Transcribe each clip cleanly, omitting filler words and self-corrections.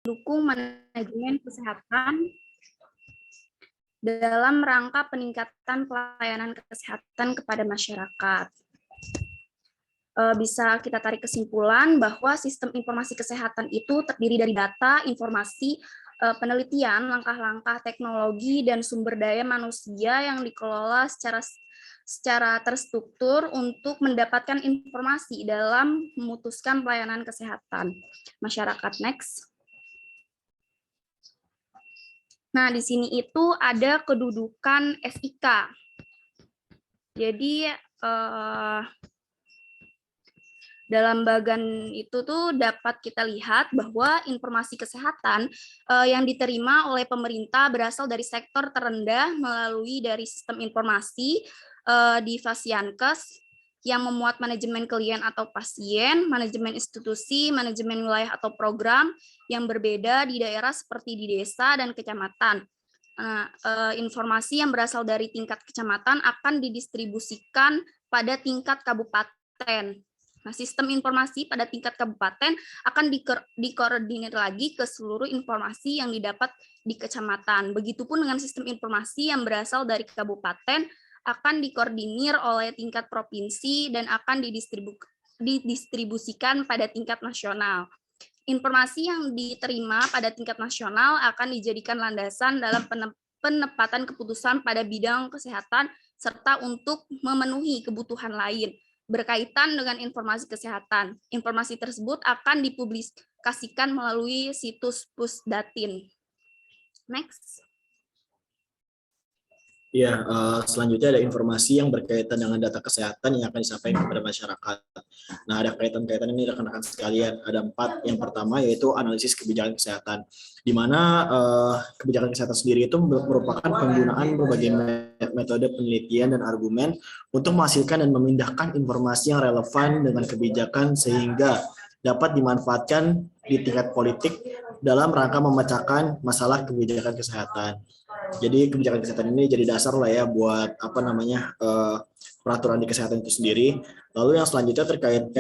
mendukung manajemen kesehatan dalam rangka peningkatan pelayanan kesehatan kepada masyarakat. Bisa kita tarik kesimpulan bahwa sistem informasi kesehatan itu terdiri dari data, informasi, penelitian, langkah-langkah teknologi, dan sumber daya manusia yang dikelola secara terstruktur untuk mendapatkan informasi dalam memutuskan pelayanan kesehatan masyarakat. Next. Nah, di sini itu ada kedudukan FIK. Jadi, dalam bagan itu tuh dapat kita lihat bahwa informasi kesehatan yang diterima oleh pemerintah berasal dari sektor terendah melalui dari sistem informasi di Fasiankes yang memuat manajemen klien atau pasien, manajemen institusi, manajemen wilayah atau program yang berbeda di daerah seperti di desa dan kecamatan. Informasi yang berasal dari tingkat kecamatan akan didistribusikan pada tingkat kabupaten. Nah, sistem informasi pada tingkat kabupaten akan dikoordinir lagi ke seluruh informasi yang didapat di kecamatan. Begitupun dengan sistem informasi yang berasal dari kabupaten akan dikoordinir oleh tingkat provinsi dan akan didistribusikan pada tingkat nasional. Informasi yang diterima pada tingkat nasional akan dijadikan landasan dalam penempatan keputusan pada bidang kesehatan serta untuk memenuhi kebutuhan lain berkaitan dengan informasi kesehatan. Informasi tersebut akan dipublikasikan melalui situs Pusdatin. Next. Ya, selanjutnya ada informasi yang berkaitan dengan data kesehatan yang akan disampaikan kepada masyarakat. Nah, ada kaitan-kaitan ini rekan-rekan sekalian. Ada 4. Yang pertama yaitu analisis kebijakan kesehatan, di mana kebijakan kesehatan sendiri itu merupakan penggunaan berbagai metode penelitian dan argumen untuk menghasilkan dan memindahkan informasi yang relevan dengan kebijakan sehingga dapat dimanfaatkan di tingkat politik dalam rangka memecahkan masalah kebijakan kesehatan. Jadi kebijakan kesehatan ini jadi dasar lah ya buat peraturan di kesehatan itu sendiri. Lalu yang selanjutnya terkait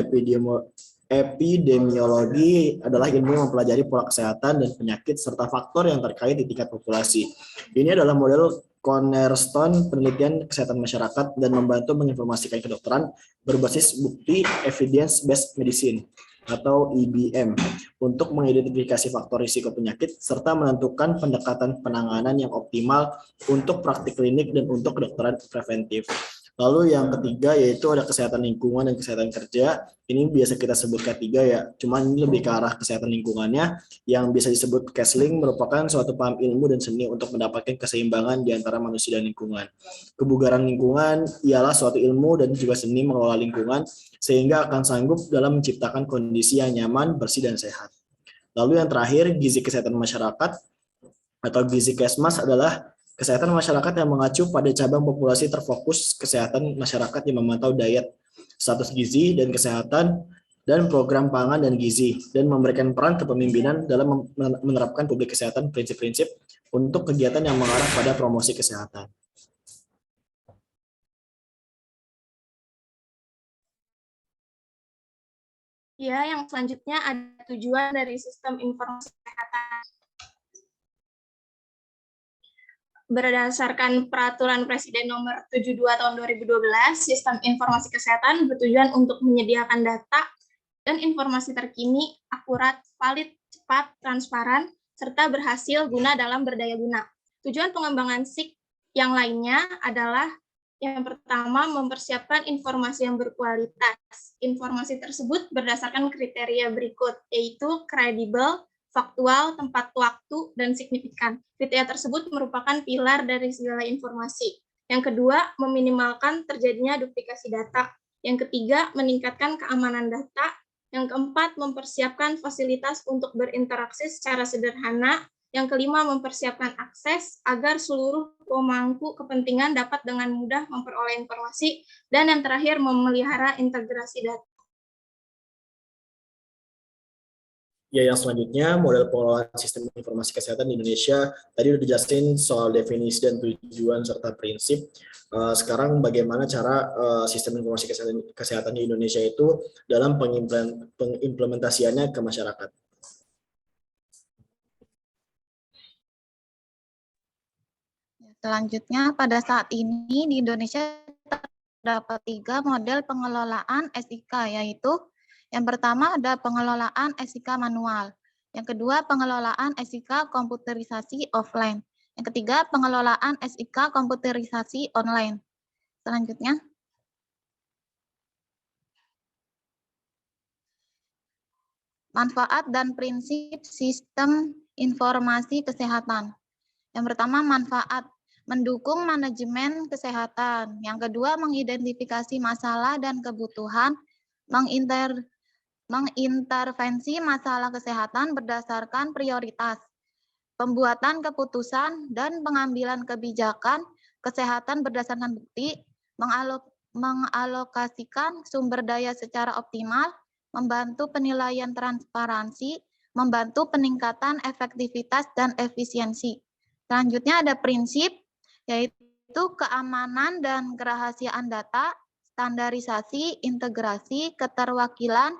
epidemiologi adalah ilmu yang mempelajari pola kesehatan dan penyakit serta faktor yang terkait di tingkat populasi. Ini adalah model cornerstone penelitian kesehatan masyarakat dan membantu menginformasikan kedokteran berbasis bukti evidence-based medicine atau EBM untuk mengidentifikasi faktor risiko penyakit serta menentukan pendekatan penanganan yang optimal untuk praktik klinik dan untuk kedokteran preventif. Lalu yang ketiga yaitu ada kesehatan lingkungan dan kesehatan kerja. Ini biasa kita sebut K3 ya, cuman ini lebih ke arah kesehatan lingkungannya yang bisa disebut CASLING, merupakan suatu paham ilmu dan seni untuk mendapatkan keseimbangan di antara manusia dan lingkungan. Kebugaran lingkungan ialah suatu ilmu dan juga seni mengelola lingkungan sehingga akan sanggup dalam menciptakan kondisi yang nyaman, bersih, dan sehat. Lalu yang terakhir, gizi kesehatan masyarakat atau gizi Kesmas adalah kesehatan masyarakat yang mengacu pada cabang populasi terfokus kesehatan masyarakat yang memantau diet, status gizi dan kesehatan, dan program pangan dan gizi, dan memberikan peran kepemimpinan dalam menerapkan publik kesehatan prinsip-prinsip untuk kegiatan yang mengarah pada promosi kesehatan. Ya, yang selanjutnya ada tujuan dari sistem informasi kesehatan. Berdasarkan Peraturan Presiden Nomor 72 Tahun 2012, Sistem Informasi Kesehatan bertujuan untuk menyediakan data dan informasi terkini, akurat, valid, cepat, transparan, serta berhasil guna dalam berdaya guna. Tujuan pengembangan SIK yang lainnya adalah yang pertama, mempersiapkan informasi yang berkualitas. Informasi tersebut berdasarkan kriteria berikut, yaitu kredibel, faktual, tepat waktu, dan signifikan. Kriteria tersebut merupakan pilar dari segala informasi. Yang kedua, meminimalkan terjadinya duplikasi data. Yang ketiga, meningkatkan keamanan data. Yang keempat, mempersiapkan fasilitas untuk berinteraksi secara sederhana. Yang kelima, mempersiapkan akses agar seluruh pemangku kepentingan dapat dengan mudah memperoleh informasi. Dan yang terakhir, memelihara integrasi data. Ya, yang selanjutnya model pengelolaan sistem informasi kesehatan di Indonesia. Tadi udah dijelasin soal definisi dan tujuan serta prinsip. Sekarang bagaimana cara sistem informasi kesehatan di Indonesia itu dalam pengimplementasiannya ke masyarakat. Selanjutnya, pada saat ini di Indonesia terdapat 3 model pengelolaan SIK, yaitu yang pertama ada pengelolaan SIK manual, yang kedua pengelolaan SIK komputerisasi offline, yang ketiga pengelolaan SIK komputerisasi online. Selanjutnya, manfaat dan prinsip sistem informasi kesehatan. Yang pertama, manfaat mendukung manajemen kesehatan. Yang kedua, mengidentifikasi masalah dan kebutuhan, mengintervensi masalah kesehatan berdasarkan prioritas, pembuatan keputusan dan pengambilan kebijakan kesehatan berdasarkan bukti, mengalokasikan sumber daya secara optimal, membantu penilaian transparansi, membantu peningkatan efektivitas dan efisiensi. Selanjutnya ada prinsip, yaitu keamanan dan kerahasiaan data, standarisasi, integrasi, keterwakilan,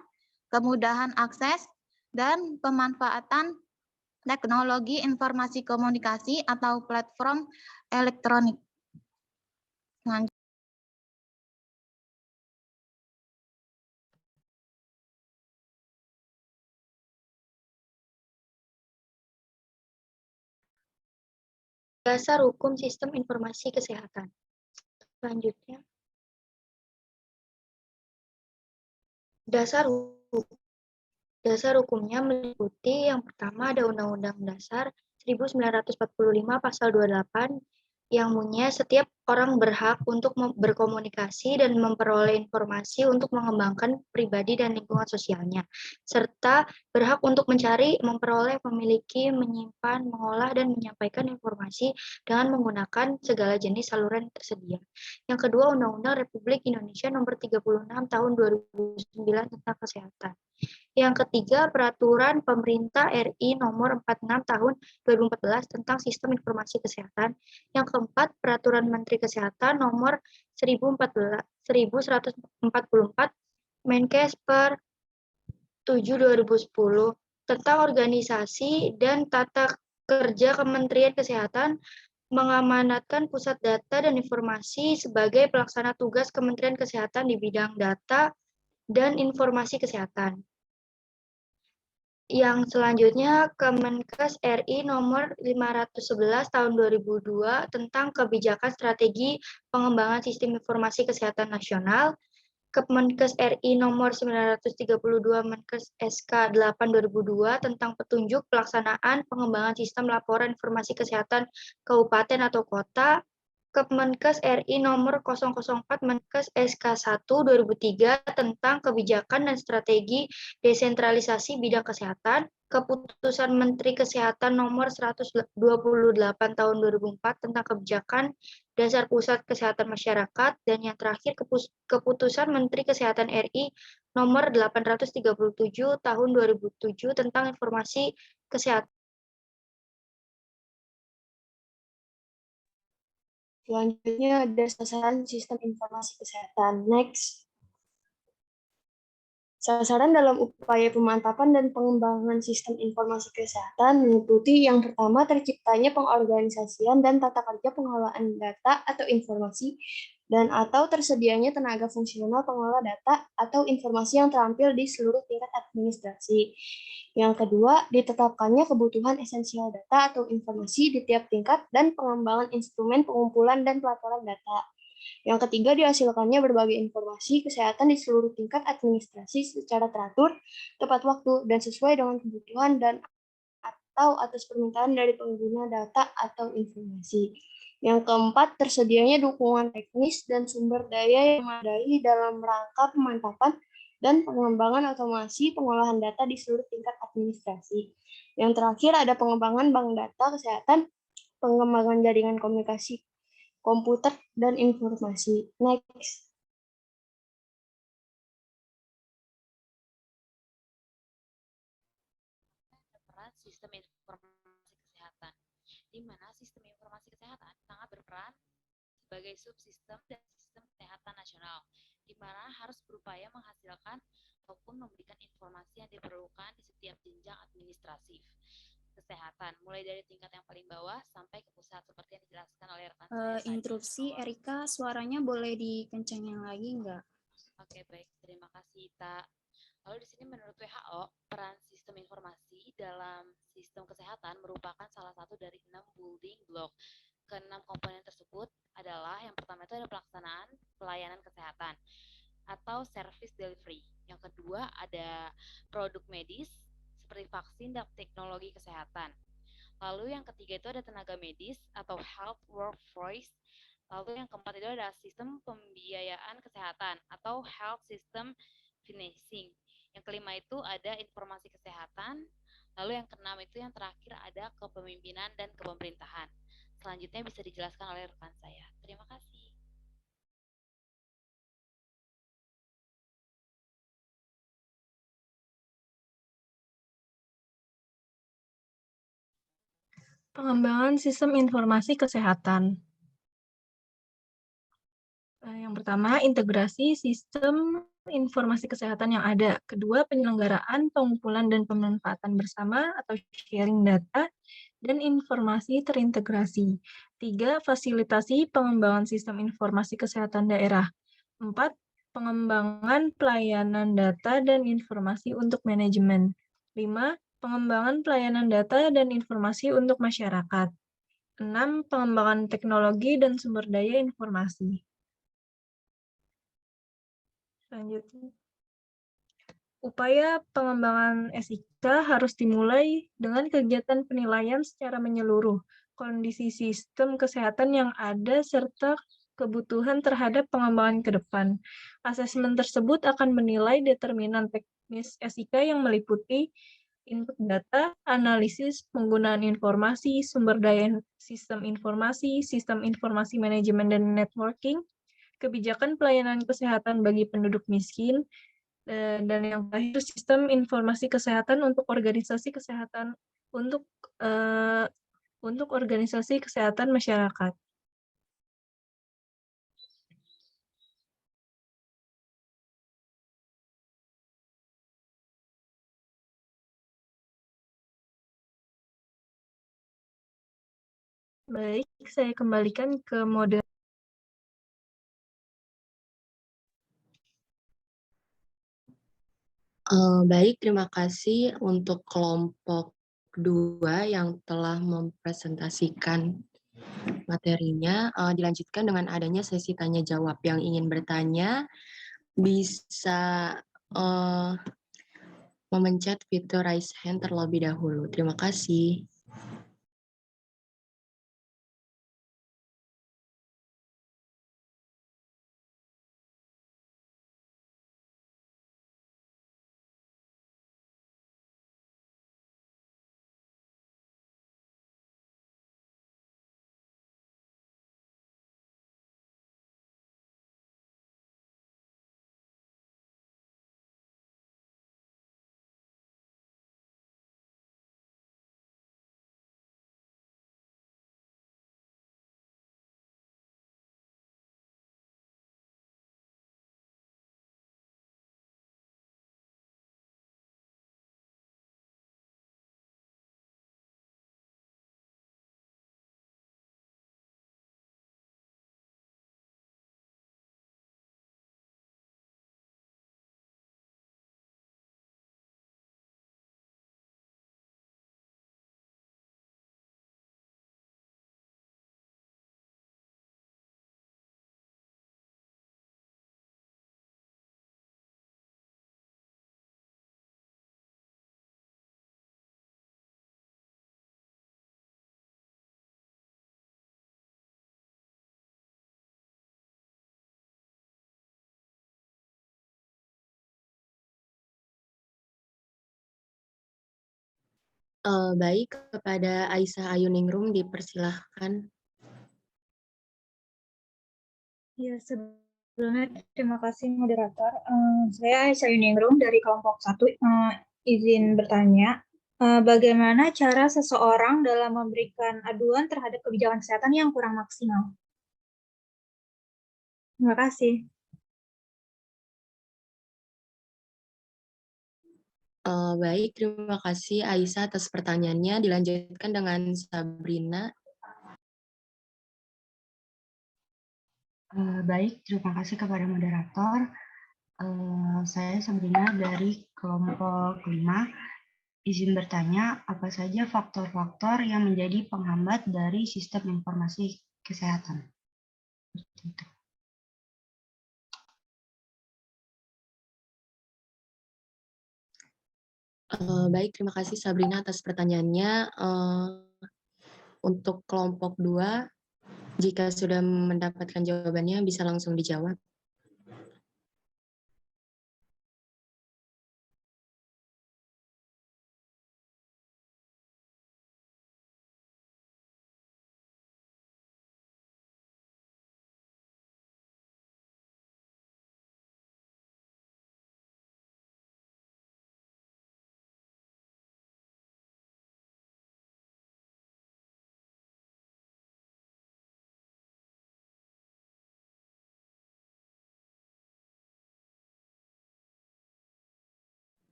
kemudahan akses, dan pemanfaatan teknologi informasi komunikasi atau platform elektronik. Dasar hukum sistem informasi kesehatan. Selanjutnya, dasar hukumnya meliputi yang pertama ada Undang-Undang Dasar 1945 pasal 28 yang bunyinya setiap orang berhak untuk berkomunikasi dan memperoleh informasi untuk mengembangkan pribadi dan lingkungan sosialnya, serta berhak untuk mencari, memperoleh, memiliki, menyimpan, mengolah, dan menyampaikan informasi dengan menggunakan segala jenis saluran yang tersedia. Yang kedua, Undang-Undang Republik Indonesia Nomor 36 Tahun 2009 tentang Kesehatan. Yang ketiga, Peraturan Pemerintah RI Nomor 46 Tahun 2014 tentang Sistem Informasi Kesehatan. Yang keempat, Peraturan Menteri Kesehatan Nomor 1144 Menkes per 7/2010 tentang organisasi dan tata kerja Kementerian Kesehatan mengamanatkan pusat data dan informasi sebagai pelaksana tugas Kementerian Kesehatan di bidang data dan informasi kesehatan. Yang selanjutnya, Kemenkes RI Nomor 511 Tahun 2002 tentang Kebijakan Strategi Pengembangan Sistem Informasi Kesehatan Nasional, Kemenkes RI Nomor 932 Menkes SK 8 2002 tentang petunjuk pelaksanaan pengembangan sistem laporan informasi kesehatan kabupaten atau kota, Kemenkes RI Nomor 004 Menkes SK 1 2003 tentang kebijakan dan strategi desentralisasi bidang kesehatan, Keputusan Menteri Kesehatan Nomor 128 Tahun 2004 tentang kebijakan dasar pusat kesehatan masyarakat, dan yang terakhir Keputusan Menteri Kesehatan RI Nomor 837 Tahun 2007 tentang informasi kesehatan. Selanjutnya ada sasaran sistem informasi kesehatan. Next. Sasaran dalam upaya pemantapan dan pengembangan sistem informasi kesehatan meliputi yang pertama terciptanya pengorganisasian dan tata kerja pengelolaan data atau informasi dan atau tersedianya tenaga fungsional pengelola data atau informasi yang terampil di seluruh tingkat administrasi. Yang kedua, ditetapkannya kebutuhan esensial data atau informasi di tiap tingkat dan pengembangan instrumen pengumpulan dan pelaporan data. Yang ketiga, dihasilkannya berbagai informasi kesehatan di seluruh tingkat administrasi secara teratur, tepat waktu, dan sesuai dengan kebutuhan dan atau atas permintaan dari pengguna data atau informasi. Yang keempat, tersedianya dukungan teknis dan sumber daya yang memadai dalam rangka pemantapan dan pengembangan otomasi pengolahan data di seluruh tingkat administrasi. Yang terakhir ada pengembangan bank data kesehatan, pengembangan jaringan komunikasi komputer dan informasi. Next. Peran sistem informasi kesehatan, di mana sistem informasi kesehatan sangat berperan sebagai subsistem dan sistem kesehatan nasional, di mana harus berupaya menghasilkan ataupun memberikan informasi yang diperlukan di setiap jenjang administratif. kesehatan, mulai dari tingkat yang paling bawah sampai ke pusat, seperti yang dijelaskan oleh rekan saya tadi. Interupsi, Erika, suaranya boleh dikencangin lagi nggak? Oke, baik. Terima kasih, Ita. Lalu di sini menurut WHO, peran sistem informasi dalam sistem kesehatan merupakan salah satu dari 6 building block. Keenam komponen tersebut adalah yang pertama itu ada pelaksanaan pelayanan kesehatan atau service delivery. Yang kedua ada produk medis seperti vaksin dan teknologi kesehatan. Lalu yang ketiga itu ada tenaga medis atau health workforce. Lalu yang keempat itu ada sistem pembiayaan kesehatan atau health system financing. Yang kelima itu ada informasi kesehatan. Lalu yang keenam itu yang terakhir ada kepemimpinan dan kepemerintahan. Selanjutnya bisa dijelaskan oleh rekan saya. Terima kasih. Pengembangan sistem informasi kesehatan. Yang pertama, integrasi sistem informasi kesehatan yang ada. Kedua, penyelenggaraan, pengumpulan, dan pemanfaatan bersama atau sharing data dan informasi terintegrasi. 3, fasilitasi pengembangan sistem informasi kesehatan daerah. 4, pengembangan pelayanan data dan informasi untuk manajemen. 5, pengembangan pelayanan data dan informasi untuk masyarakat. 6, pengembangan teknologi dan sumber daya informasi. Selanjutnya, upaya pengembangan SIK harus dimulai dengan kegiatan penilaian secara menyeluruh kondisi sistem kesehatan yang ada serta kebutuhan terhadap pengembangan ke depan. Asesmen tersebut akan menilai determinan teknis SIK yang meliputi input data, analisis, penggunaan informasi, sumber daya sistem informasi manajemen dan networking, kebijakan pelayanan kesehatan bagi penduduk miskin, dan yang terakhir sistem informasi kesehatan untuk organisasi kesehatan untuk organisasi kesehatan masyarakat. Baik, saya kembalikan ke model. Baik, terima kasih untuk kelompok 2 yang telah mempresentasikan materinya. Dilanjutkan dengan adanya sesi tanya jawab. Yang ingin bertanya bisa memencet fitur raise hand terlebih dahulu. Terima kasih. Baik, kepada Aisyah Ayuningrum dipersilahkan. Ya, sebelumnya terima kasih moderator. Saya Aisyah Yuningrum dari kelompok 1 izin bertanya. Bagaimana cara seseorang dalam memberikan aduan terhadap kebijakan kesehatan yang kurang maksimal? Terima kasih. Baik, terima kasih Aisyah atas pertanyaannya. Dilanjutkan dengan Sabrina. Baik, terima kasih kepada moderator. Saya Sabrina dari kelompok 5. Izin bertanya, apa saja faktor-faktor yang menjadi penghambat dari sistem informasi kesehatan? Baik, terima kasih Sabrina atas pertanyaannya. Untuk kelompok 2, jika sudah mendapatkan jawabannya bisa langsung dijawab.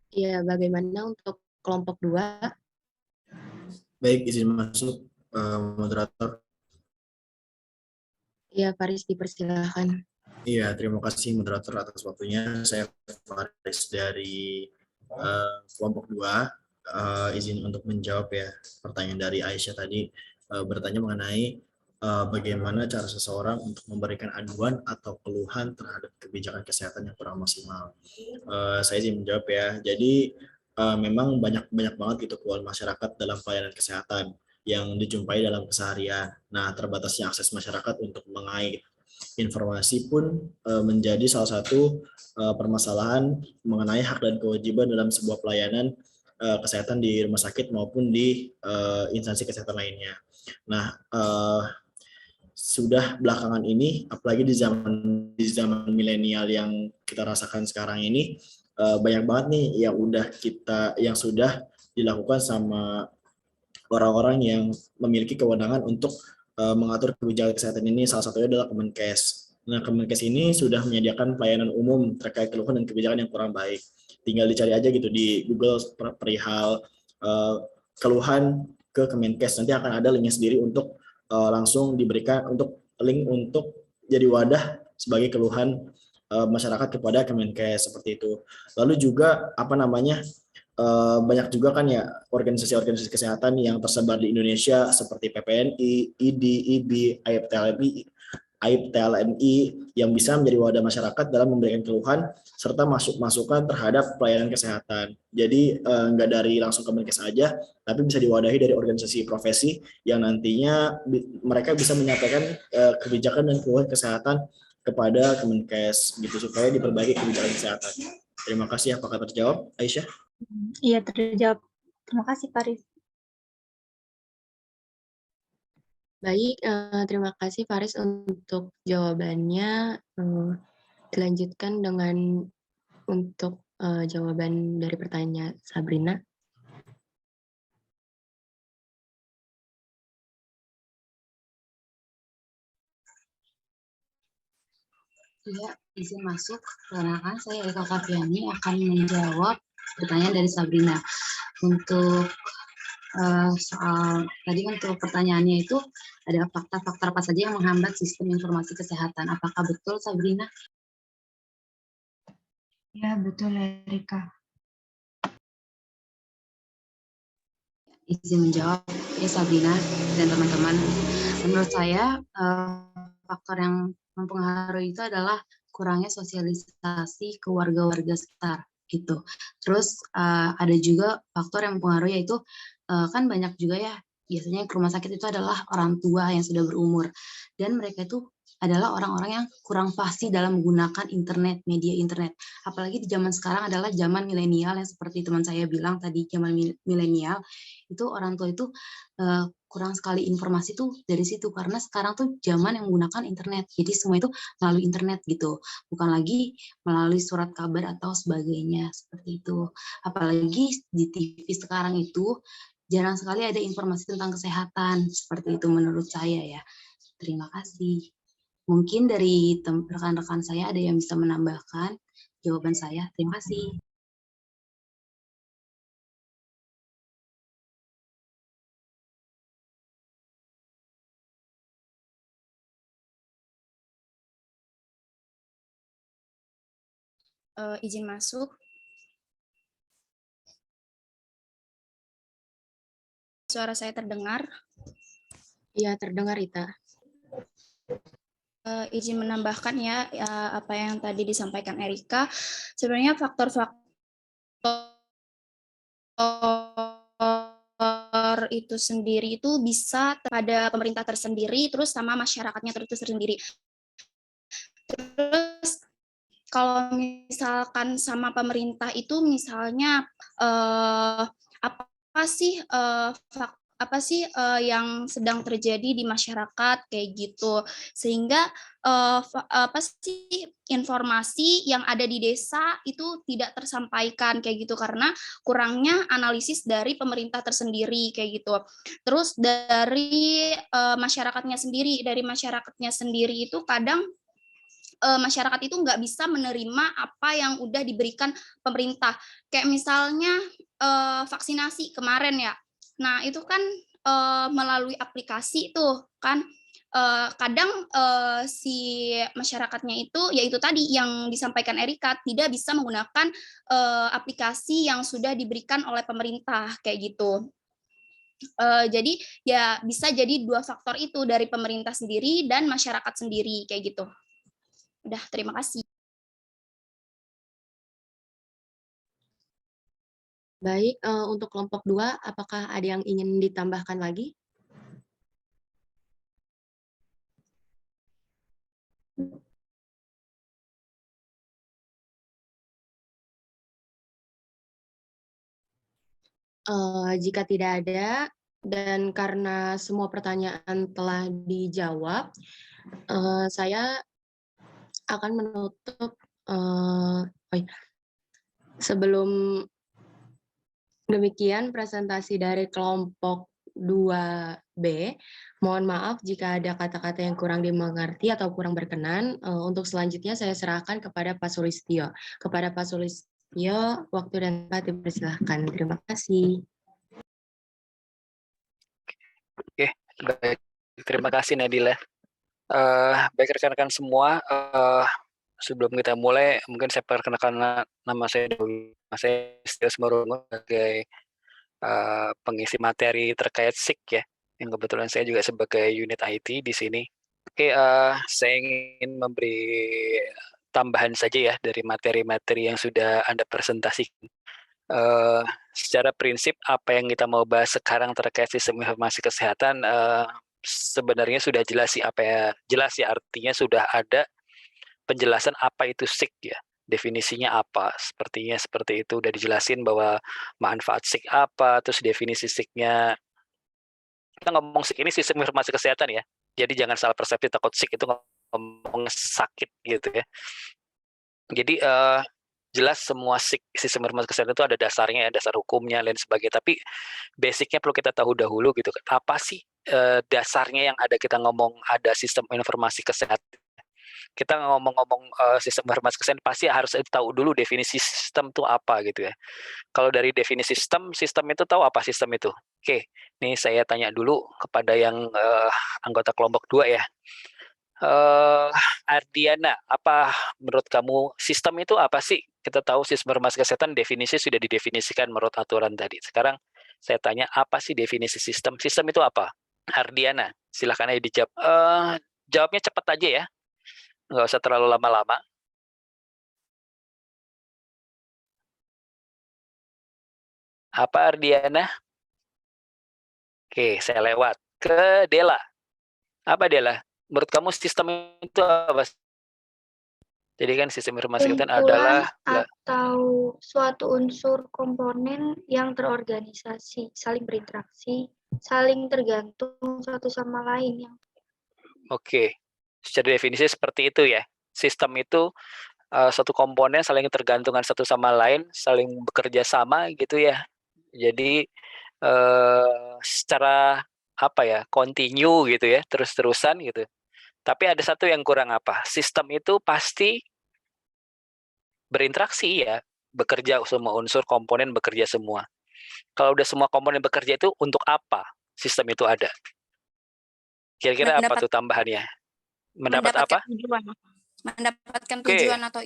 Ya, bagaimana untuk kelompok 2? Baik, izin masuk, moderator. Ya, Faris dipersilakan. Iya, terima kasih moderator atas waktunya. Saya Faris dari kelompok 2. Izin untuk menjawab ya pertanyaan dari Aisyah tadi, bertanya mengenai bagaimana cara seseorang untuk memberikan aduan atau keluhan terhadap kebijakan kesehatan yang kurang maksimal. Saya izin menjawab ya. Jadi memang banyak banget gitu keluhan masyarakat dalam pelayanan kesehatan yang dijumpai dalam keseharian. Nah, terbatasnya akses masyarakat untuk mengait informasi pun menjadi salah satu permasalahan mengenai hak dan kewajiban dalam sebuah pelayanan kesehatan di rumah sakit maupun di instansi kesehatan lainnya. Nah, sudah belakangan ini, apalagi di zaman milenial yang kita rasakan sekarang ini, banyak banget nih yang sudah dilakukan sama orang-orang yang memiliki kewenangan untuk mengatur kebijakan kesehatan ini. Salah satunya adalah Kemenkes. Nah, Kemenkes ini sudah menyediakan pelayanan umum terkait keluhan dan kebijakan yang kurang baik. Tinggal dicari aja gitu di Google perihal keluhan ke Kemenkes. Nanti akan ada linknya sendiri untuk langsung diberikan untuk link untuk jadi wadah sebagai keluhan masyarakat kepada Kemenkes seperti itu. Lalu juga banyak juga kan ya organisasi-organisasi kesehatan yang tersebar di Indonesia seperti PPNI, ID, IBI, AIP-TLMI yang bisa menjadi wadah masyarakat dalam memberikan keluhan serta masukan terhadap pelayanan kesehatan. Jadi nggak dari langsung Kemenkes aja, tapi bisa diwadahi dari organisasi profesi yang nantinya mereka bisa menyampaikan kebijakan dan keluhan kesehatan kepada Kemenkes gitu supaya diperbaiki kebijakan kesehatan. Terima kasih. Apakah terjawab, Aisyah? Iya, terjawab. Terima kasih, Faris. Baik, terima kasih Faris untuk jawabannya. Dilanjutkan dengan untuk jawaban dari pertanyaan Sabrina. Ya, izin masuk. Perkenalkan, saya Eka Kaviani akan menjawab pertanyaan dari Sabrina. Untuk soal tadi untuk pertanyaannya itu ada faktor-faktor apa saja yang menghambat sistem informasi kesehatan. Apakah betul, Sabrina? Ya, betul, Erika. Izin menjawab ya Sabrina dan teman-teman. Menurut saya faktor yang mempengaruhi itu adalah kurangnya sosialisasi ke warga-warga sekitar gitu. Terus ada juga faktor yang mempengaruhi yaitu kan banyak juga ya biasanya ke rumah sakit itu adalah orang tua yang sudah berumur dan mereka itu adalah orang-orang yang kurang fasih dalam menggunakan internet, media internet. Apalagi di zaman sekarang adalah zaman milenial yang seperti teman saya bilang tadi, zaman milenial itu orang tua itu kurang sekali informasi tuh dari situ karena sekarang tuh zaman yang menggunakan internet. Jadi semua itu melalui internet gitu. Bukan lagi melalui surat kabar atau sebagainya seperti itu. Apalagi di TV sekarang itu jarang sekali ada informasi tentang kesehatan seperti itu menurut saya ya. Terima kasih. Mungkin dari rekan-rekan saya ada yang bisa menambahkan jawaban saya. Terima kasih. Izin masuk. Suara saya terdengar? Iya, terdengar Ita. Izin menambahkan ya, apa yang tadi disampaikan Erika. Sebenarnya faktor-faktor itu sendiri itu bisa pada pemerintah tersendiri, terus sama masyarakatnya tersendiri. Terus kalau misalkan sama pemerintah itu misalnya apa sih yang sedang terjadi di masyarakat kayak gitu, sehingga apa sih informasi yang ada di desa itu tidak tersampaikan kayak gitu karena kurangnya analisis dari pemerintah tersendiri kayak gitu. Terus dari masyarakatnya sendiri itu kadang masyarakat itu nggak bisa menerima apa yang udah diberikan pemerintah. Kayak misalnya vaksinasi kemarin ya. Nah, itu kan melalui aplikasi tuh kan. Kadang si masyarakatnya itu, yaitu tadi yang disampaikan Erika, tidak bisa menggunakan aplikasi yang sudah diberikan oleh pemerintah kayak gitu. Jadi ya bisa jadi dua faktor itu, dari pemerintah sendiri dan masyarakat sendiri kayak gitu. Udah, terima kasih. Baik, untuk kelompok 2, apakah ada yang ingin ditambahkan lagi? Jika tidak ada, dan karena semua pertanyaan telah dijawab, saya akan menutup. Sebelum demikian presentasi dari kelompok 2B. Mohon maaf jika ada kata-kata yang kurang dimengerti atau kurang berkenan. Untuk selanjutnya saya serahkan kepada Pak Sulistyo. Kepada Pak Sulistyo, waktu dan tempat dipersilahkan. Terima kasih. Oke, baik. Terima kasih Nadila. Baik rekan-rekan semua, sebelum kita mulai, mungkin saya perkenalkan nama saya dulu. Saya Setia Semarungu sebagai pengisi materi terkait SIK ya, yang kebetulan saya juga sebagai unit IT di sini. Oke, saya ingin memberi tambahan saja ya dari materi-materi yang sudah Anda presentasikan. Secara prinsip apa yang kita mau bahas sekarang terkait sistem informasi kesehatan sebenarnya sudah jelas sih, jelas ya, artinya sudah ada penjelasan apa itu SIK ya, definisinya apa, sepertinya seperti itu udah dijelasin bahwa manfaat SIK apa, terus definisi SIK-nya. Kita ngomong SIK ini sistem informasi kesehatan ya, jadi jangan salah persepsi takut SIK itu ngomong sakit gitu ya. Jadi jelas semua sistem informasi kesehatan itu ada dasarnya, dasar hukumnya, lain sebagainya. Tapi basicnya perlu kita tahu dahulu gitu. Apa sih dasarnya yang ada kita ngomong ada sistem informasi kesehatan? Kita ngomong-ngomong sistem informasi kesehatan pasti harus tahu dulu definisi sistem itu apa gitu ya. Kalau dari definisi sistem itu tahu apa sistem itu? Oke, ini saya tanya dulu kepada yang anggota kelompok 2 ya. Ardiana, apa menurut kamu sistem itu apa sih? Kita tahu sistem informasi kesehatan definisi sudah didefinisikan menurut aturan tadi. Sekarang saya tanya apa sih definisi sistem? Sistem itu apa? Ardiana, silakan aja dijawab. Jawabnya cepat aja ya, nggak usah terlalu lama-lama. Apa Ardiana? Oke, saya lewat ke Dela. Apa Dela? Menurut kamu sistem itu apa? Jadi kan sistem informasi kesehatan adalah atau suatu unsur komponen yang terorganisasi, saling berinteraksi, saling tergantung satu sama lain. Oke, secara definisi seperti itu ya. Sistem itu satu komponen saling tergantungan satu sama lain, saling bekerja sama gitu ya. Jadi secara apa ya, continue gitu ya, terus-terusan gitu. Tapi ada satu yang kurang apa? Sistem itu pasti berinteraksi ya, bekerja semua unsur komponen bekerja semua. Kalau udah semua komponen bekerja itu untuk apa sistem itu ada? Kira-kira apa tuh tambahannya? Mendapatkan apa? Tujuan. Mendapatkan tujuan atau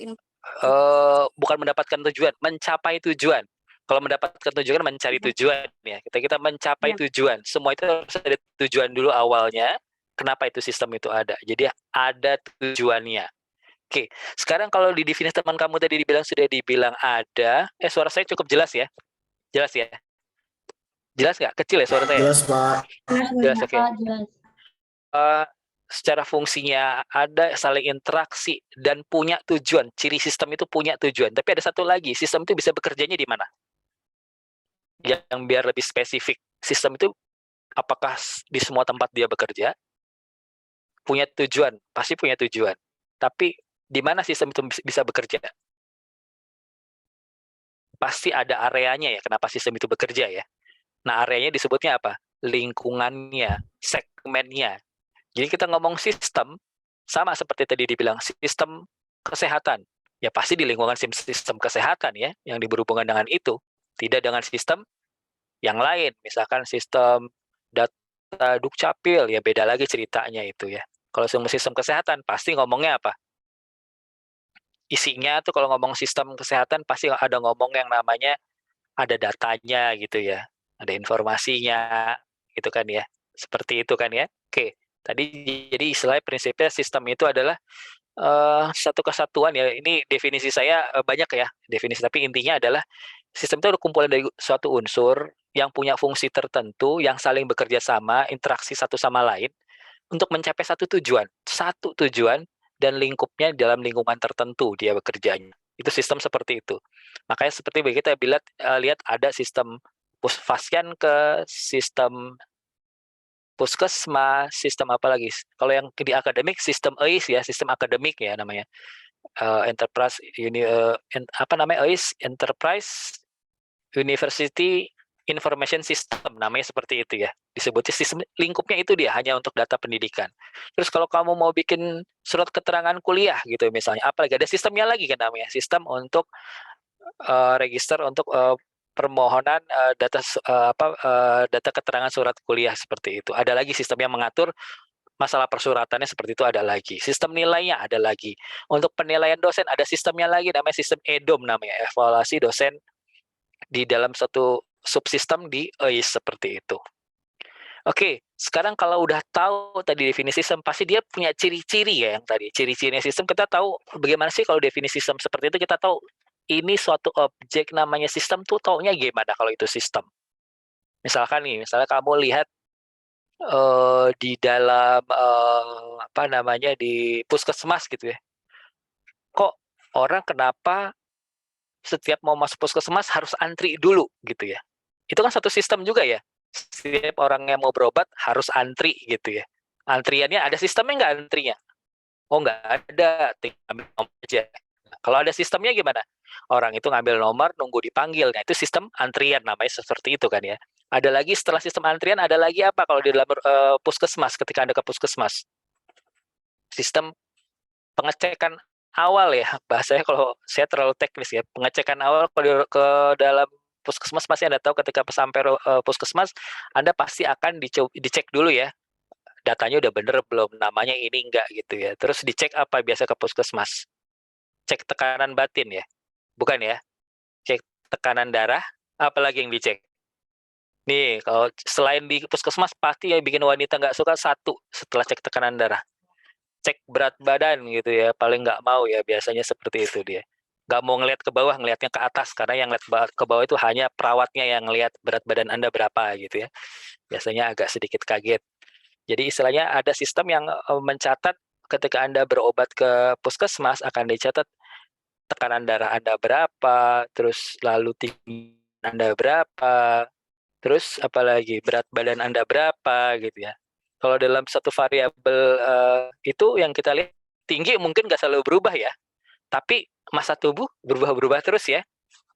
bukan mendapatkan tujuan, mencapai tujuan. Kalau mendapatkan tujuan mencari tujuan ya. Kita mencapai tujuan. Semua itu harus ada tujuan dulu awalnya. Kenapa itu sistem itu ada? Jadi ada tujuannya. Oke, sekarang kalau di definisi teman kamu tadi sudah dibilang ada. Suara saya cukup jelas ya? Jelas ya? Jelas nggak? Kecil ya suara saya? Jelas, Pak. Jelas, oke. Secara fungsinya ada saling interaksi dan punya tujuan. Ciri sistem itu punya tujuan. Tapi ada satu lagi, sistem itu bisa bekerjanya di mana? Yang biar lebih spesifik. Sistem itu apakah di semua tempat dia bekerja? Punya tujuan, pasti punya tujuan. Tapi di mana sistem itu bisa bekerja? Pasti ada areanya ya, kenapa sistem itu bekerja ya. Nah, areanya disebutnya apa? Lingkungannya, segmennya. Jadi kita ngomong sistem, sama seperti tadi dibilang, sistem kesehatan. Ya pasti di lingkungan sistem kesehatan ya, yang berhubungan dengan itu. Tidak dengan sistem yang lain, misalkan sistem data dukcapil, ya beda lagi ceritanya itu ya. Kalau sistem kesehatan, pasti ngomongnya apa? Isinya tuh kalau ngomong sistem kesehatan, pasti ada ngomong yang namanya ada datanya gitu ya. Ada informasinya, gitu kan ya. Seperti itu kan ya. Oke, tadi jadi istilahnya prinsipnya sistem itu adalah satu kesatuan ya. Ini definisi saya banyak ya, definisi. Tapi intinya adalah sistem itu ada kumpulan dari suatu unsur yang punya fungsi tertentu, yang saling bekerja sama, interaksi satu sama lain, untuk mencapai satu tujuan, dan lingkupnya dalam lingkungan tertentu dia bekerjanya. Itu sistem seperti itu. Makanya seperti kita lihat ada sistem pasien ke sistem puskesmas, sistem apa lagi? Kalau yang di akademik sistem EIS ya, sistem akademik ya namanya. Enterprise EIS, Enterprise University Information System, namanya seperti itu ya. Disebutnya sistem lingkupnya itu dia hanya untuk data pendidikan. Terus kalau kamu mau bikin surat keterangan kuliah gitu misalnya, apalagi ada sistemnya lagi kan namanya, sistem untuk register untuk permohonan data keterangan surat kuliah seperti itu. Ada lagi sistem yang mengatur masalah persuratannya seperti itu, ada lagi. Sistem nilainya ada lagi. Untuk penilaian dosen ada sistemnya lagi, namanya sistem EDOM namanya, evaluasi dosen di dalam satu subsistem di EIS seperti itu. Oke, sekarang kalau udah tahu tadi definisi sistem, pasti dia punya ciri-ciri ya yang tadi. Ciri-cirinya sistem kita tahu bagaimana sih kalau definisi sistem seperti itu, kita tahu ini suatu objek namanya sistem tuh taunya gimana kalau itu sistem. Misalkan nih, misalnya kamu lihat di dalam di puskesmas gitu ya. Kok orang kenapa setiap mau masuk puskesmas harus antri dulu gitu ya. Itu kan satu sistem juga ya. Setiap orang yang mau berobat harus antri gitu ya. Antriannya ada sistemnya nggak antrinya? Oh nggak ada, tinggal ambil nomor aja. Kalau ada sistemnya gimana? Orang itu ngambil nomor, nunggu dipanggil. Nah itu sistem antrian namanya seperti itu kan ya. Ada lagi setelah sistem antrian, ada lagi apa kalau di dalam puskesmas, ketika Anda ke puskesmas? Sistem pengecekan awal ya, bahasanya kalau saya terlalu teknis ya, pengecekan awal kalau ke dalam puskesmas pasti Anda tahu ketika sampai puskesmas, Anda pasti akan dicek dulu ya, datanya udah bener belum, namanya ini enggak gitu ya. Terus dicek apa biasa ke puskesmas? Cek tekanan batin ya, bukan ya? Cek tekanan darah, apalagi yang dicek? Nih, kalau selain di puskesmas pasti yang bikin wanita nggak suka satu setelah cek tekanan darah. Cek berat badan gitu ya, paling nggak mau ya biasanya seperti itu dia. Nggak mau ngelihat ke bawah, ngelihatnya ke atas, karena yang ngelihat ke bawah itu hanya perawatnya yang ngelihat berat badan Anda berapa gitu ya. Biasanya agak sedikit kaget. Jadi istilahnya ada sistem yang mencatat ketika Anda berobat ke puskesmas akan dicatat tekanan darah Anda berapa, terus lalu tinggi Anda berapa, terus apalagi berat badan Anda berapa gitu ya. Kalau dalam satu variabel itu yang kita lihat, tinggi mungkin nggak selalu berubah ya, tapi massa tubuh berubah-berubah terus ya.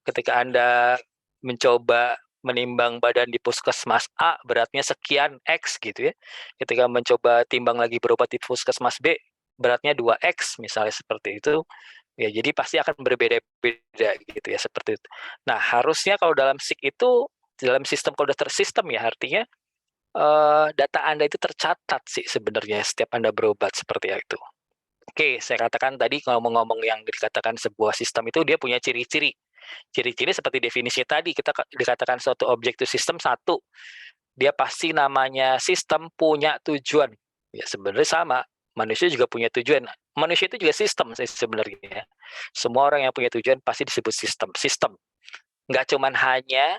Ketika Anda mencoba menimbang badan di puskesmas A, beratnya sekian X gitu ya. Ketika mencoba timbang lagi berobat di puskesmas B, beratnya 2X misalnya seperti itu. Ya, jadi pasti akan berbeda-beda gitu ya, seperti itu. Nah, harusnya kalau dalam SIK itu, dalam sistem kalau udah tersistem ya, artinya data Anda itu tercatat sih sebenarnya setiap Anda berobat seperti itu. Oke, saya katakan tadi ngomong-ngomong yang dikatakan sebuah sistem itu dia punya ciri-ciri. Ciri-ciri seperti definisi tadi, kita dikatakan suatu objek itu sistem satu, dia pasti namanya sistem punya tujuan. Ya sebenarnya sama, manusia juga punya tujuan. Manusia itu juga sistem sebenarnya. Semua orang yang punya tujuan pasti disebut sistem. Sistem. Nggak cuman hanya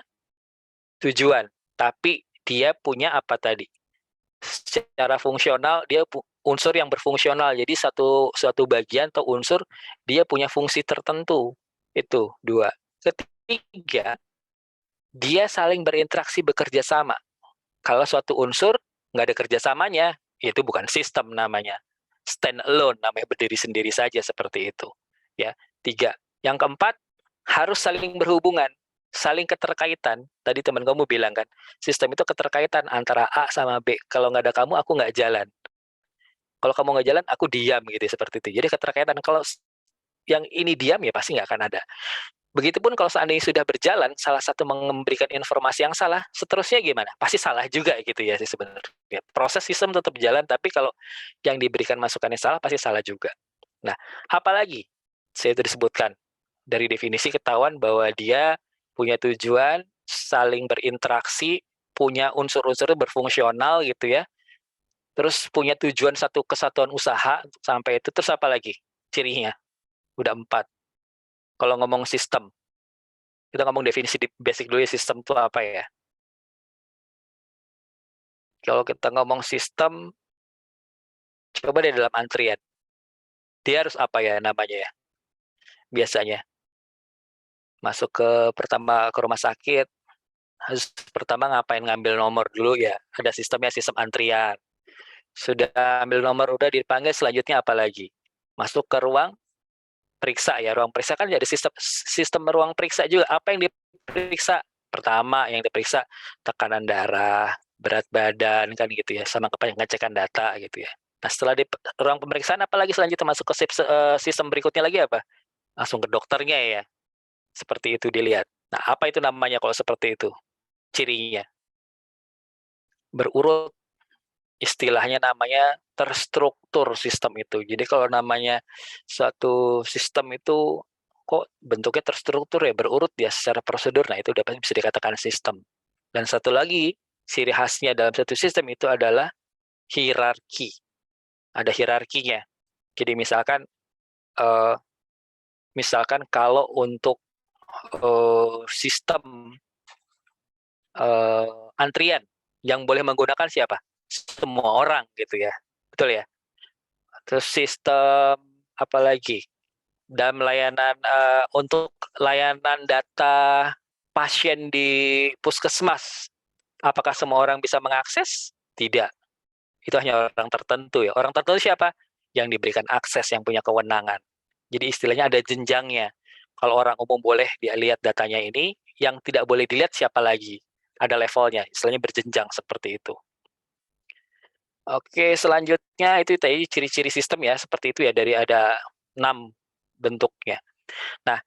tujuan, tapi dia punya apa tadi? Secara fungsional, dia unsur yang berfungsional. Jadi suatu bagian atau unsur, dia punya fungsi tertentu. Itu, 2. Ketiga, dia saling berinteraksi bekerja sama. Kalau suatu unsur nggak ada kerjasamanya, itu bukan sistem namanya. Stand alone, namanya berdiri sendiri saja seperti itu. Ya, 3. Yang keempat, harus saling berhubungan, saling keterkaitan. Tadi teman kamu bilang kan, sistem itu keterkaitan antara A sama B. Kalau nggak ada kamu, aku nggak jalan. Kalau kamu nggak jalan, aku diam gitu, seperti itu. Jadi keterkaitan. Kalau yang ini diam, ya pasti nggak akan ada. Begitupun kalau seandainya sudah berjalan, salah satu memberikan informasi yang salah, seterusnya gimana? Pasti salah juga gitu ya sih sebenarnya. Proses sistem tetap jalan, tapi kalau yang diberikan masukannya salah, pasti salah juga. Nah, apalagi saya itu disebutkan dari definisi ketahuan bahwa dia punya tujuan, saling berinteraksi, punya unsur-unsur berfungsional gitu ya. Terus punya tujuan satu kesatuan usaha sampai itu. Terus apa lagi cirinya? Udah 4. Kalau ngomong sistem, kita ngomong definisi basic dulu ya, sistem itu apa ya? Kalau kita ngomong sistem, coba deh dalam antrian. Dia harus apa ya namanya ya? Biasanya. Masuk pertama ke rumah sakit, harus pertama ngapain, ngambil nomor dulu ya. Ada sistemnya, sistem antrian. Sudah ambil nomor, udah dipanggil, selanjutnya apa lagi? Masuk ke ruang periksa ya, ruang periksa kan jadi sistem ruang periksa juga. Apa yang diperiksa? Pertama yang diperiksa tekanan darah, berat badan kan gitu ya, sama pengecekan data gitu ya. Nah setelah di ruang pemeriksaan, apalagi selanjutnya masuk ke sistem berikutnya lagi apa? Langsung ke dokternya ya, seperti itu dilihat. Nah apa itu namanya kalau seperti itu? Cirinya berurut, istilahnya namanya terstruktur sistem itu. Jadi kalau namanya suatu sistem itu kok bentuknya terstruktur ya, berurut ya secara prosedur, nah itu dapat bisa dikatakan sistem. Dan satu lagi, ciri khasnya dalam satu sistem itu adalah hierarki. Ada hierarkinya. Jadi misalkan kalau untuk sistem antrian, yang boleh menggunakan siapa? Semua orang gitu ya, betul ya. Terus sistem apa lagi? Dalam layanan untuk layanan data pasien di puskesmas, apakah semua orang bisa mengakses? Tidak. Itu hanya orang tertentu ya. Orang tertentu siapa? Yang diberikan akses, yang punya kewenangan. Jadi istilahnya ada jenjangnya. Kalau orang umum boleh dia lihat datanya ini, yang tidak boleh dilihat siapa lagi? Ada levelnya, istilahnya berjenjang seperti itu. Oke, selanjutnya itu tadi ciri-ciri sistem ya, seperti itu ya, dari ada 6 bentuknya. Nah,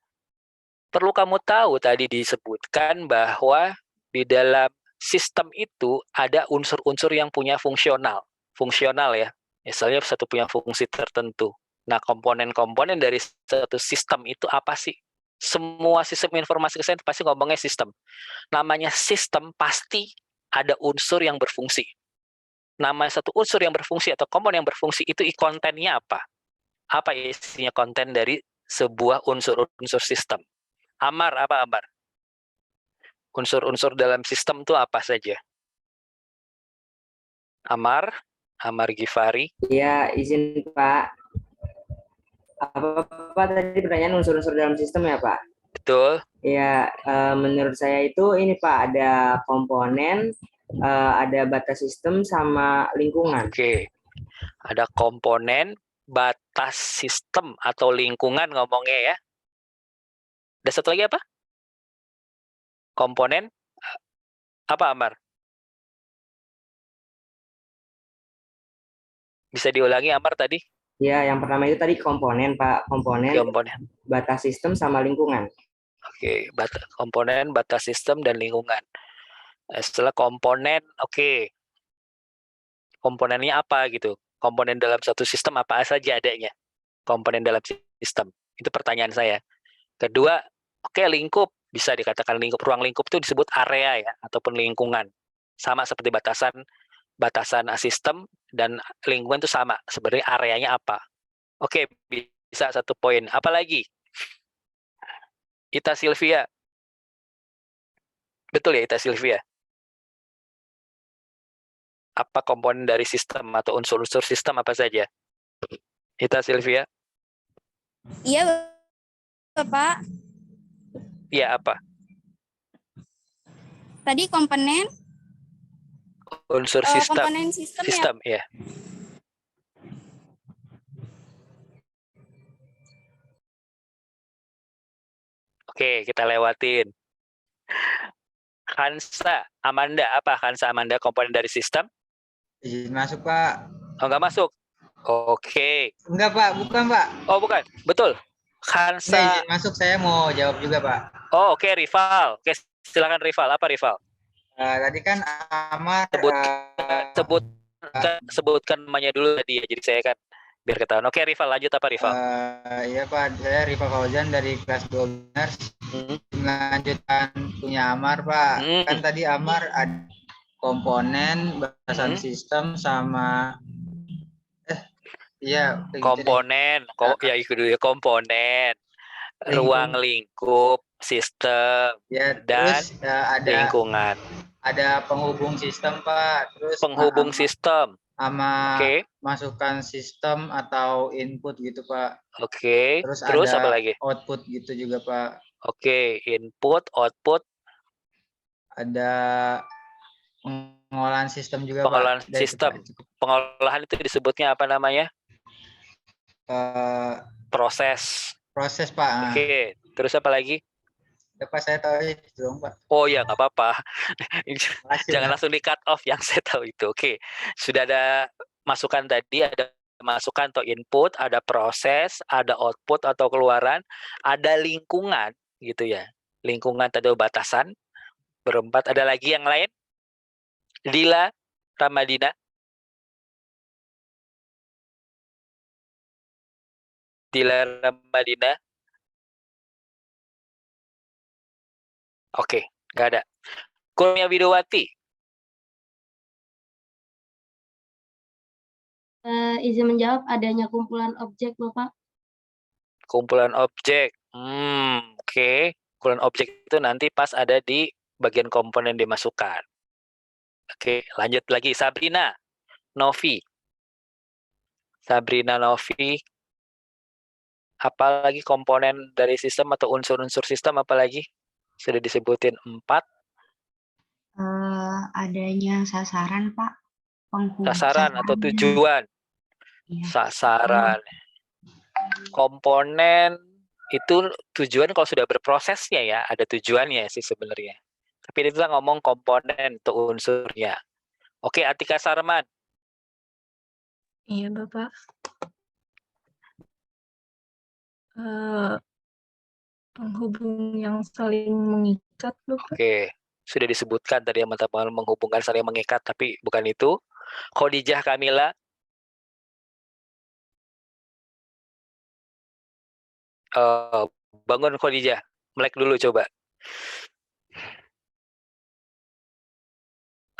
perlu kamu tahu tadi disebutkan bahwa di dalam sistem itu ada unsur-unsur yang punya fungsional ya. Misalnya satu punya fungsi tertentu. Nah, komponen-komponen dari satu sistem itu apa sih? Semua sistem informasi kesehatan pasti ngomongnya sistem. Namanya sistem pasti ada unsur yang berfungsi. Nama satu unsur yang berfungsi atau komponen yang berfungsi itu kontennya apa? Apa isinya konten dari sebuah unsur-unsur sistem? Amar, apa Amar? Unsur-unsur dalam sistem itu apa saja? Amar Ghifari. Iya, izin Pak. Apa tadi pertanyaan unsur-unsur dalam sistem ya Pak? Betul. Ya, menurut saya itu ini Pak, ada komponen, ada batas sistem sama lingkungan. Oke. Ada komponen, batas sistem atau lingkungan ngomongnya ya. Ada satu lagi apa? Komponen apa Amar? Bisa diulangi Amar tadi? Ya, yang pertama itu tadi komponen Pak, komponen. Batas sistem sama lingkungan. Oke, komponen, batas sistem dan lingkungan. Setelah komponen, oke. Komponennya apa gitu? Komponen dalam satu sistem apa saja adanya? komponen dalam sistem? Itu pertanyaan saya. Kedua, oke, lingkup. Bisa dikatakan lingkup. Ruang lingkup itu disebut area ya, ataupun lingkungan. Sama seperti batasan sistem dan lingkungan itu sama. Sebenarnya areanya apa? Oke, bisa 1 poin. Apalagi? Ita Silvia. Betul ya, Ita Silvia? Apa komponen dari sistem atau unsur-unsur sistem apa saja? Ita Silvia? Iya, Bapak. Iya, apa? Tadi komponen Unsur sistem. komponen sistem ya. ya. Oke, kita lewatin. Hansa, Amanda, apa Hansa, Amanda komponen dari sistem? Izin masuk, Pak. Oh, nggak masuk? Oke. Enggak, Pak. Bukan, Pak. Oh, bukan. Betul. Hansa. Nggak, izin masuk, saya mau jawab juga, Pak. Oh, oke, Rival. Oke, silakan Rival. Apa Rival? Tadi kan Amar sebutkan namanya dulu tadi ya. Jadi saya kan biar ketahuan. Oke, Rival, lanjut apa Rival? Iya, Pak. Saya Rival Fauzan dari kelas 12. Melanjutkan punya Amar, Pak. Kan tadi Amar ada komponen, batasan sistem, sama iya, komponen. Ya, ikut dulu ya, komponen. Ruang lingkup, sistem, ya, dan terus, ada lingkungan. Ada penghubung sistem, Pak. Terus penghubung sistem. Sama masukan sistem atau input gitu, Pak. Oke. Terus ada apa lagi? Output gitu juga, Pak. Oke, input, output. Ada pengolahan sistem juga, pengolahan Pak. Sistem. Pengolahan itu disebutnya apa namanya? Proses. Proses, Pak. Oke. Terus apa lagi? Ya, Pak, saya tahu itu dong, Pak. Oh ya, nggak apa-apa. Jangan Pak. langsung di cut off yang saya tahu itu. Oke. Sudah ada masukan tadi, ada masukan atau input, ada proses, ada output atau keluaran, ada lingkungan gitu ya. Lingkungan tadi batasan. Berempat. Ada lagi yang lain? Lila, Ramadina. Dila Ramadina. Oke, nggak ada. Kurnia Widowati. Izin menjawab, adanya kumpulan objek, Bapak. Kumpulan objek. Oke. Kumpulan objek itu nanti pas ada di bagian komponen dimasukkan. Oke, lanjut lagi. Sabrina Novi. Sabrina Novi. Apalagi komponen dari sistem atau unsur-unsur sistem apalagi? Sudah disebutin 4. Adanya sasaran, Pak. Sasaran atau tujuan. Iya. Sasaran. Komponen itu tujuan kalau sudah berprosesnya ya, ada tujuannya sih sebenarnya. Tapi itu kita ngomong komponen atau unsurnya. Oke, Atika Sarman. Iya, Bapak. Penghubung yang saling mengikat, Bapak. Oke, sudah disebutkan tadi teman-teman menghubungkan saling mengikat, tapi bukan itu. Khadijah Kamila. Bangun Khadijah, melek dulu coba.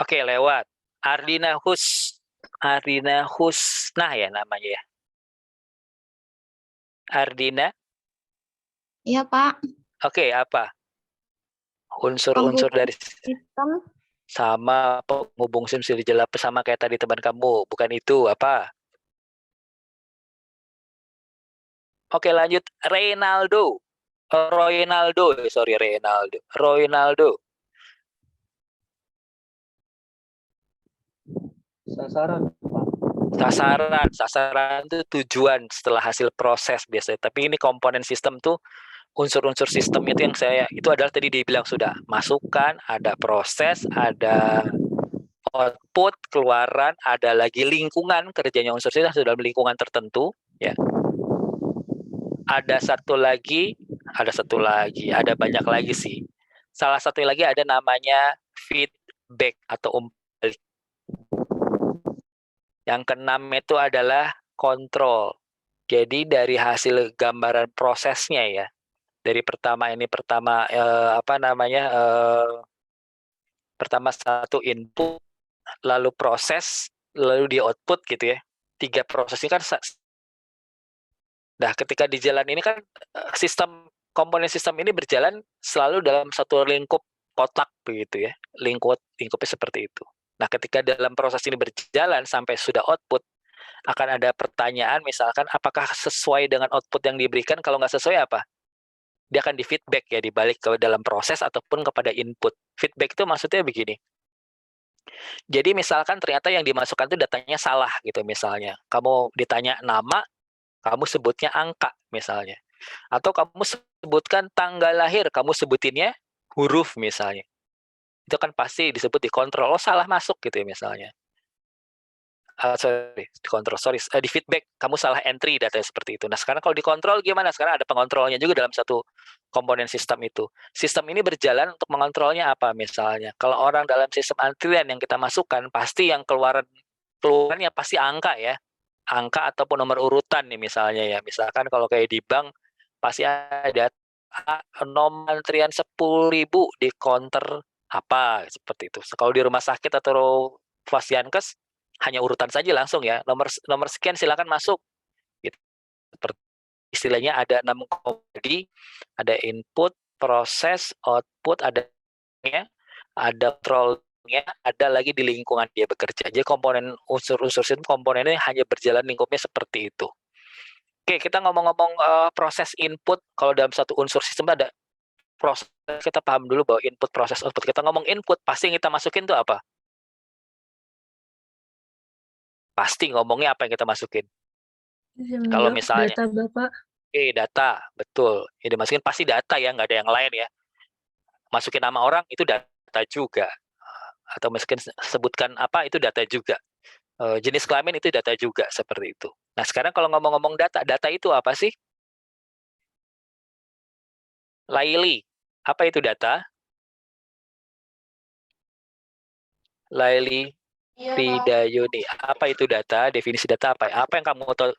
Oke, lewat. Ardina Husnah ya namanya ya. Ardina. Iya, Pak. Oke, apa? Unsur-unsur dari sistem. Sama penghubung sistem jelas sama kayak tadi teman kamu. Bukan itu, apa? Oke, lanjut. Reynaldo. Sasaran itu tujuan setelah hasil proses biasanya. Tapi ini komponen sistem tuh unsur-unsur sistem itu yang itu adalah tadi dibilang sudah masukan, ada proses, ada output, keluaran, ada lagi lingkungan, kerjanya unsur sistem sudah lingkungan tertentu ya. Ada banyak lagi sih. Salah satu lagi ada namanya feedback atau umpan balik. Yang keenam itu adalah kontrol. Jadi dari hasil gambaran prosesnya ya, dari pertama pertama satu input, lalu proses, lalu di output gitu ya. 3 proses ini kan. Nah, ketika di jalan ini kan komponen sistem ini berjalan selalu dalam satu lingkup kotak begitu ya. Lingkupnya seperti itu. Nah, ketika dalam proses ini berjalan sampai sudah output, akan ada pertanyaan misalkan apakah sesuai dengan output yang diberikan. Kalau nggak sesuai apa? Dia akan di feedback ya, dibalik ke dalam proses ataupun kepada input. Feedback itu maksudnya begini. Jadi misalkan ternyata yang dimasukkan itu datanya salah gitu misalnya. Kamu ditanya nama, kamu sebutnya angka misalnya. Atau kamu sebutkan tanggal lahir, kamu sebutinnya huruf misalnya. Itu kan pasti disebut dikontrol. Oh, salah masuk gitu ya misalnya. Di feedback kamu salah entry data seperti itu. Nah, sekarang kalau dikontrol gimana? Sekarang ada pengontrolnya juga dalam satu komponen sistem itu. Sistem ini berjalan untuk mengontrolnya apa misalnya. Kalau orang dalam sistem antrian yang kita masukkan, pasti yang keluarannya pasti angka ya. Angka ataupun nomor urutan nih misalnya ya. Misalkan kalau kayak di bank pasti ada nomor antrian 10.000 di counter apa seperti itu. Kalau di rumah sakit atau Fasiankes hanya urutan saja langsung ya, nomor sekian silakan masuk gitu. Istilahnya ada 6 komodi, ada input, proses, output, ada controlnya, ada lagi di lingkungan dia bekerja. Jadi komponen unsur-unsur sistem komponennya hanya berjalan lingkupnya seperti itu. Oke, kita ngomong-ngomong proses input. Kalau dalam satu unsur sistem ada proses, kita paham dulu bahwa input, proses, output. Kita ngomong input, pasti yang kita masukin itu apa? Pasti ngomongnya apa yang kita masukin. Kalau misalnya data Bapak. Data, betul. Yang dimasukin pasti data ya, nggak ada yang lain ya. Masukin nama orang itu data juga. Atau masukin sebutkan apa itu data juga. Jenis kelamin itu data juga seperti itu. Nah, sekarang kalau ngomong-ngomong data itu apa sih? Laili, apa itu data? Laili Ridayuni, apa itu data? Definisi data apa? Apa yang kamu tahu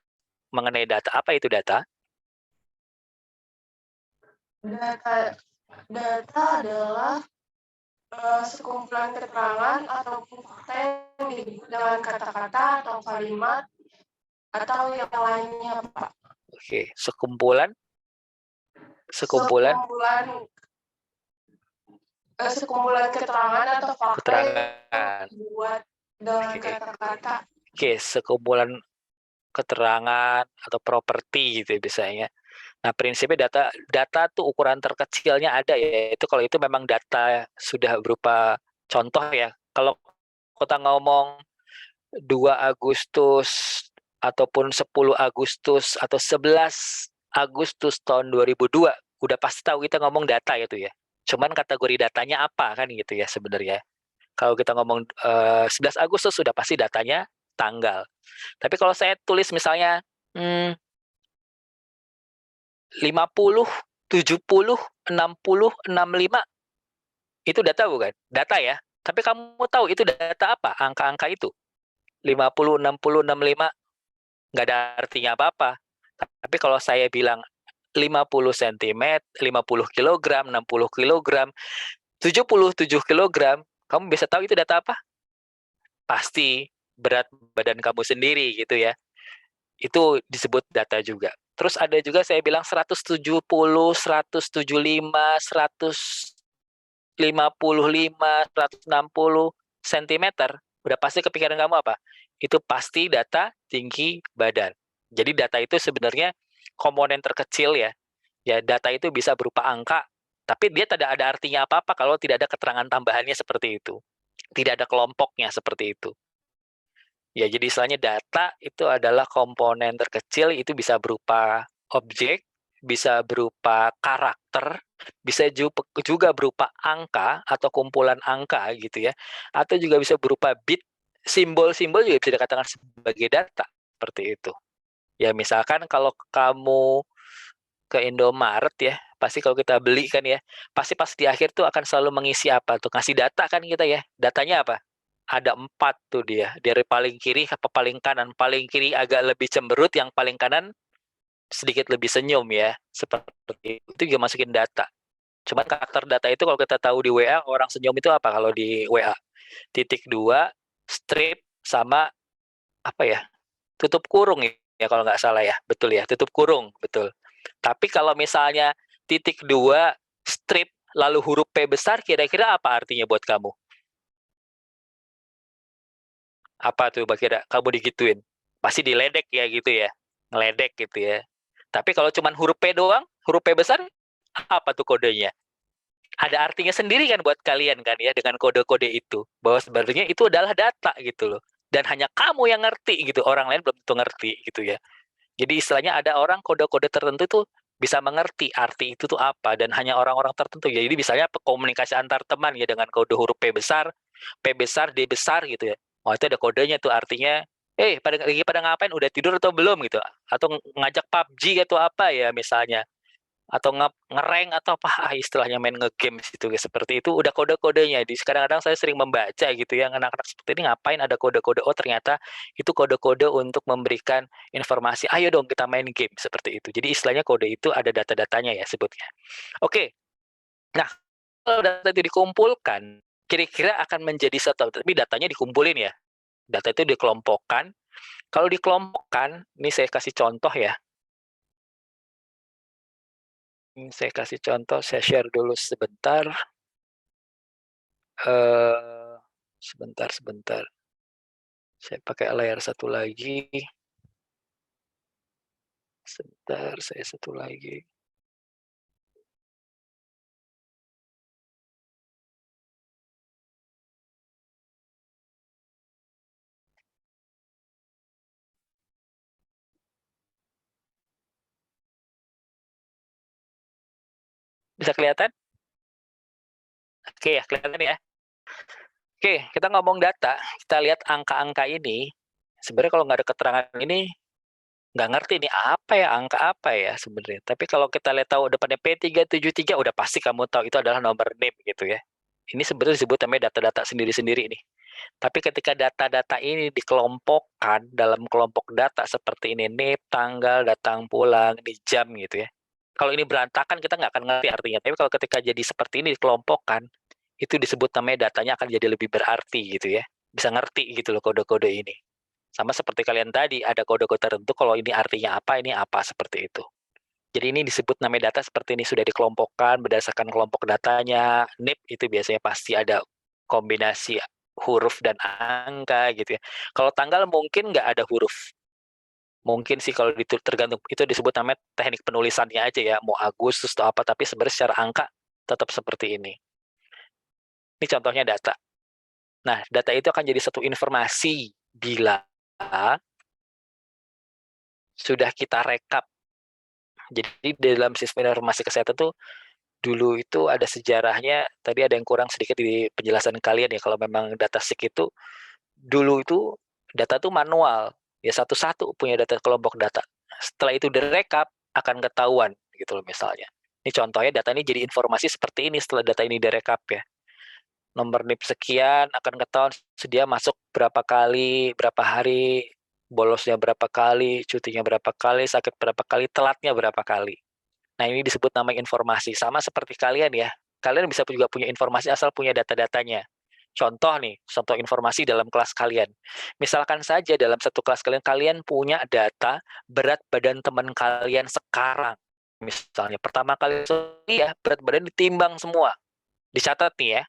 mengenai data? Apa itu data? Data adalah sekumpulan keterangan ataupun fakta yang disebut dengan kata-kata atau kalimat atau yang lainnya, Pak. Oke, sekumpulan keterangan atau fakta keterangan. yang dibuat dengan kata-kata. Oke, sekumpulan keterangan atau properti gitu biasanya. Nah, prinsipnya data tuh ukuran terkecilnya ada ya. Itu kalau itu memang data sudah berupa contoh ya. Kalau kita ngomong 2 Agustus ataupun 10 Agustus atau 11 Agustus tahun 2002, udah pasti tahu kita ngomong data itu ya. Cuman kategori datanya apa kan gitu ya sebenarnya. Kalau kita ngomong 11 Agustus sudah pasti datanya tanggal. Tapi kalau saya tulis misalnya 50, 70, 60, 65, itu data bukan? Data ya. Tapi kamu tahu itu data apa? Angka-angka itu. 50, 60, 65, nggak ada artinya apa-apa. Tapi kalau saya bilang 50 cm, 50 kg, 60 kg, 77 kg, kamu bisa tahu itu data apa? Pasti berat badan kamu sendiri gitu ya. Itu disebut data juga. Terus ada juga saya bilang 170, 175, 155, 160 cm. Udah pasti kepikiran kamu apa? Itu pasti data tinggi badan. Jadi data itu sebenarnya komponen terkecil ya. Ya, data itu bisa berupa angka, tapi dia tidak ada artinya apa-apa kalau tidak ada keterangan tambahannya seperti itu. Tidak ada kelompoknya seperti itu. Ya, jadi istilahnya data itu adalah komponen terkecil, itu bisa berupa objek, bisa berupa karakter, bisa juga berupa angka atau kumpulan angka gitu ya. Atau juga bisa berupa bit, simbol-simbol juga bisa dikatakan sebagai data, seperti itu. Ya, misalkan kalau kamu ke Indomaret ya, pasti kalau kita beli kan ya, pasti pas di akhir tuh akan selalu mengisi apa tuh, ngasih data kan kita ya. Datanya apa? Ada 4 tuh dia, dari paling kiri ke paling kanan. Paling kiri agak lebih cemberut, yang paling kanan sedikit lebih senyum ya, seperti itu juga masukin data. Cuman karakter data itu kalau kita tahu di WA, orang senyum itu apa kalau di WA? Titik 2, strip, sama apa ya? Tutup kurung ya kalau nggak salah ya. Betul ya, tutup kurung, betul. Tapi kalau misalnya titik 2, strip, lalu huruf P besar, kira-kira apa artinya buat kamu? Apa tuh kira kamu digituin? Pasti diledek ya gitu ya, ngeledek gitu ya. Tapi kalau cuma huruf P doang, huruf P besar, apa tuh kodenya? Ada artinya sendiri kan buat kalian kan ya dengan kode-kode itu. Bahwa sebenarnya itu adalah data gitu loh. Dan hanya kamu yang ngerti gitu, orang lain belum tentu ngerti gitu ya. Jadi istilahnya ada orang kode-kode tertentu tuh bisa mengerti arti itu tuh apa dan hanya orang-orang tertentu. Jadi misalnya komunikasi antar teman ya dengan kode huruf P besar, D besar gitu ya. Oh itu ada kodenya tuh artinya, pada ngapain? Udah tidur atau belum gitu? Atau ngajak PUBG atau apa ya misalnya? Atau ngereng atau apa istilahnya main ngegame gitu seperti itu udah kode-kodenya. Di kadang-kadang saya sering membaca gitu ya anak-anak seperti ini ngapain ada kode-kode, oh ternyata itu kode-kode untuk memberikan informasi ayo dong kita main game seperti itu. Jadi istilahnya kode itu ada data-datanya ya sebutnya. Oke. Nah, kalau data itu dikumpulkan kira-kira akan menjadi satu, tapi datanya dikumpulin ya. Data itu dikelompokkan. Kalau dikelompokkan, ini saya kasih contoh ya. Saya kasih contoh, saya share dulu sebentar. Sebentar. Saya pakai layar satu lagi. Sebentar, saya satu lagi. Bisa kelihatan? Oke ya, kelihatan ya. Oke, kita ngomong data, kita lihat angka-angka ini. Sebenarnya kalau nggak ada keterangan ini, nggak ngerti nih apa ya, angka apa ya sebenarnya. Tapi kalau kita lihat tahu depannya P373, udah pasti kamu tahu itu adalah nomor NIM gitu ya. Ini sebenarnya disebut namanya data-data sendiri-sendiri nih. Tapi ketika data-data ini dikelompokkan dalam kelompok data seperti ini, NIM, tanggal, datang pulang, di jam gitu ya. Kalau ini berantakan kita nggak akan ngerti artinya. Tapi kalau ketika jadi seperti ini dikelompokkan, itu disebut namanya datanya akan jadi lebih berarti gitu ya. Bisa ngerti gitu loh kode-kode ini. Sama seperti kalian tadi, ada kode-kode tertentu kalau ini artinya apa, ini apa, seperti itu. Jadi ini disebut namanya data seperti ini sudah dikelompokkan berdasarkan kelompok datanya. NIP itu biasanya pasti ada kombinasi huruf dan angka gitu ya. Kalau tanggal mungkin nggak ada huruf. Mungkin sih kalau tergantung, itu disebut namanya teknik penulisannya aja ya, mau Agustus atau apa, tapi sebenarnya secara angka tetap seperti ini. Ini contohnya data. Nah, data itu akan jadi satu informasi bila sudah kita rekap. Jadi dalam sistem informasi kesehatan tuh dulu itu ada sejarahnya, tadi ada yang kurang sedikit di penjelasan kalian ya, kalau memang data SIG itu dulu itu data tuh manual, ya satu-satu punya data kelompok data. Setelah itu direkap akan ketahuan gitu loh misalnya. Ini contohnya data ini jadi informasi seperti ini setelah data ini direkap ya. Nomor NIP sekian akan ketahuan sedia masuk berapa kali, berapa hari, bolosnya berapa kali, cutinya berapa kali, sakit berapa kali, telatnya berapa kali. Nah, ini disebut nama informasi. Sama seperti kalian ya. Kalian bisa juga punya informasi asal punya data-datanya. Contoh nih, contoh informasi dalam kelas kalian. Misalkan saja dalam satu kelas kalian punya data berat badan teman kalian sekarang. Misalnya, pertama kali ya berat badan ditimbang semua. Dicatat nih ya.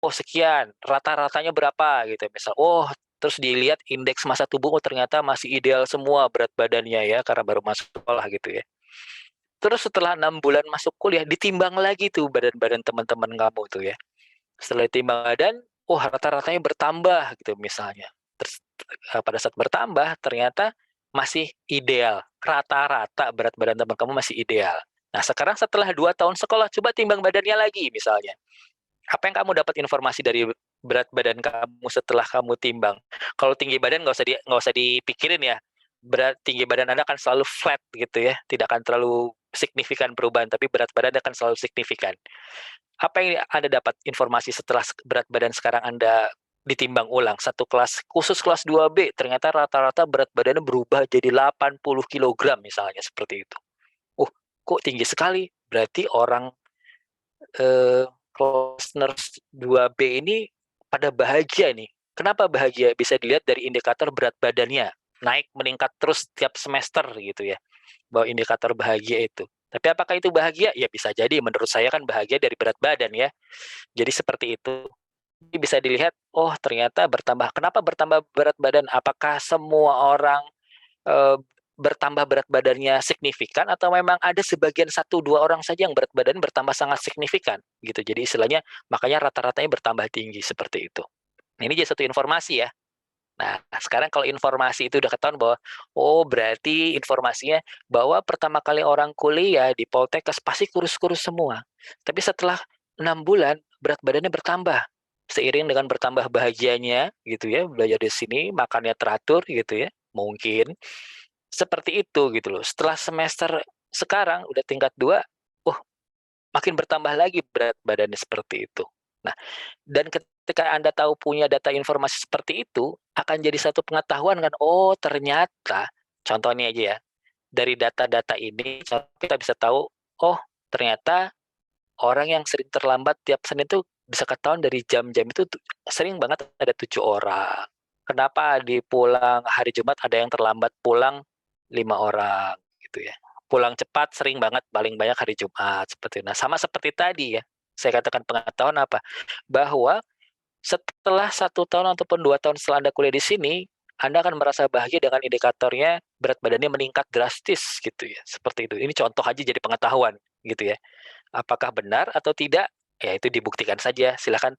Oh sekian, rata-ratanya berapa gitu misal. Oh terus dilihat indeks massa tubuh, oh ternyata masih ideal semua berat badannya ya karena baru masuk sekolah gitu ya. Terus setelah 6 bulan masuk kuliah ditimbang lagi tuh badan-badan teman-teman kamu tuh ya. Setelah ditimbang badan, oh rata-ratanya bertambah gitu misalnya. Terus pada saat bertambah ternyata masih ideal, rata-rata berat badan teman kamu masih ideal. Nah sekarang setelah 2 tahun sekolah coba timbang badannya lagi misalnya. Apa yang kamu dapat informasi dari berat badan kamu setelah kamu timbang? Kalau tinggi badan nggak usah dipikirin ya. Tinggi badan Anda akan selalu flat gitu ya, tidak akan terlalu signifikan perubahan, tapi berat badan akan selalu signifikan. Apa yang Anda dapat informasi setelah berat badan sekarang Anda ditimbang ulang. Satu kelas, khusus kelas 2B, ternyata rata-rata berat badannya berubah jadi 80 kg misalnya, seperti itu. Kok tinggi sekali? Berarti orang kelas nurse 2B ini pada bahagia nih. Kenapa bahagia? Bisa dilihat dari indikator berat badannya. Naik meningkat terus tiap semester gitu ya. Bahwa indikator bahagia itu. Tapi apakah itu bahagia? Ya bisa jadi, menurut saya kan bahagia dari berat badan ya. Jadi seperti itu. Jadi bisa dilihat, oh ternyata bertambah. Kenapa bertambah berat badan? Apakah semua orang bertambah berat badannya signifikan, atau memang ada sebagian 1-2 orang saja yang berat badan bertambah sangat signifikan gitu. Jadi istilahnya makanya rata-ratanya bertambah tinggi seperti itu. Nah, ini jadi satu informasi ya. Nah, sekarang kalau informasi itu udah ketahuan bahwa, oh berarti informasinya bahwa pertama kali orang kuliah di Poltekkes pasti kurus-kurus semua. Tapi setelah 6 bulan, berat badannya bertambah. Seiring dengan bertambah bahagianya gitu ya, belajar di sini, makannya teratur gitu ya, mungkin. Seperti itu gitu loh. Setelah semester sekarang, udah tingkat 2, makin bertambah lagi berat badannya seperti itu. Nah, dan ketika Anda tahu punya data informasi seperti itu, akan jadi satu pengetahuan kan, oh ternyata, contohnya aja ya, dari data-data ini kita bisa tahu, oh ternyata orang yang sering terlambat tiap Senin itu bisa ketahuan dari jam-jam itu sering banget ada 7 orang. Kenapa di pulang hari Jumat ada yang terlambat pulang 5 orang gitu ya. Pulang cepat sering banget, paling banyak hari Jumat seperti itu. Nah, sama seperti tadi ya. Saya katakan pengetahuan apa? Bahwa setelah 1 tahun ataupun 2 tahun setelah Anda kuliah di sini, Anda akan merasa bahagia dengan indikatornya berat badannya meningkat drastis gitu ya. Seperti itu. Ini contoh aja jadi pengetahuan gitu ya. Apakah benar atau tidak? Ya itu dibuktikan saja. Silahkan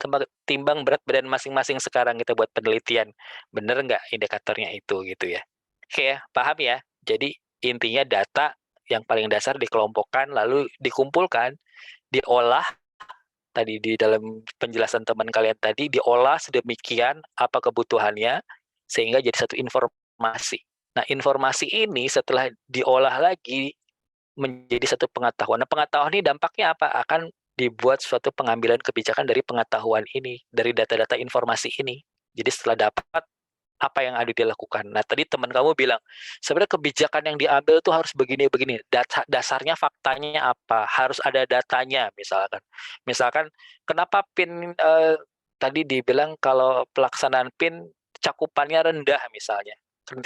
timbang berat badan masing-masing sekarang kita buat penelitian. Benar nggak indikatornya itu gitu ya. Oke ya, paham ya? Jadi intinya data yang paling dasar dikelompokkan lalu dikumpulkan, diolah tadi di dalam penjelasan teman kalian tadi, diolah sedemikian apa kebutuhannya sehingga jadi satu informasi. Nah, informasi ini setelah diolah lagi menjadi satu pengetahuan. Nah, pengetahuan ini dampaknya apa? Akan dibuat suatu pengambilan kebijakan dari pengetahuan ini, dari data-data informasi ini. Jadi setelah dapat, apa yang ada dilakukan. Nah, tadi teman kamu bilang, sebenarnya kebijakan yang diambil itu harus begini-begini. Dasarnya, faktanya apa? Harus ada datanya, misalkan. Misalkan, kenapa PIN tadi dibilang kalau pelaksanaan PIN cakupannya rendah, misalnya.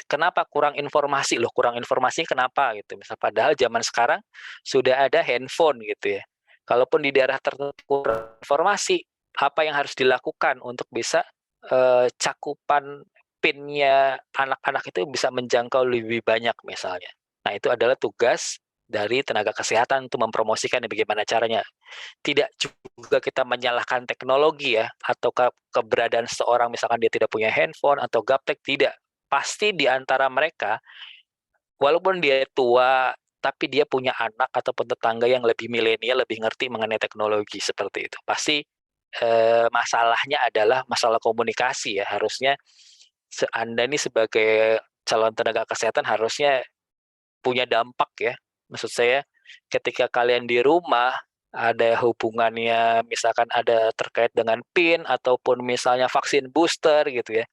Kenapa kurang informasi? Loh, kurang informasi kenapa? Gitu. Misal, padahal zaman sekarang sudah ada handphone gitu ya. Kalaupun di daerah tertentu kurang informasi, apa yang harus dilakukan untuk bisa cakupan PIN-nya anak-anak itu bisa menjangkau lebih banyak misalnya. Nah, itu adalah tugas dari tenaga kesehatan untuk mempromosikan bagaimana caranya. Tidak juga kita menyalahkan teknologi ya, atau keberadaan seorang misalkan dia tidak punya handphone atau gaptek, tidak. Pasti di antara mereka, walaupun dia tua, tapi dia punya anak ataupun tetangga yang lebih milenial, lebih ngerti mengenai teknologi seperti itu. Pasti masalahnya adalah masalah komunikasi ya. Harusnya Anda ini sebagai calon tenaga kesehatan harusnya punya dampak ya. Maksud saya ketika kalian di rumah ada hubungannya, misalkan ada terkait dengan PIN ataupun misalnya vaksin booster gitu ya.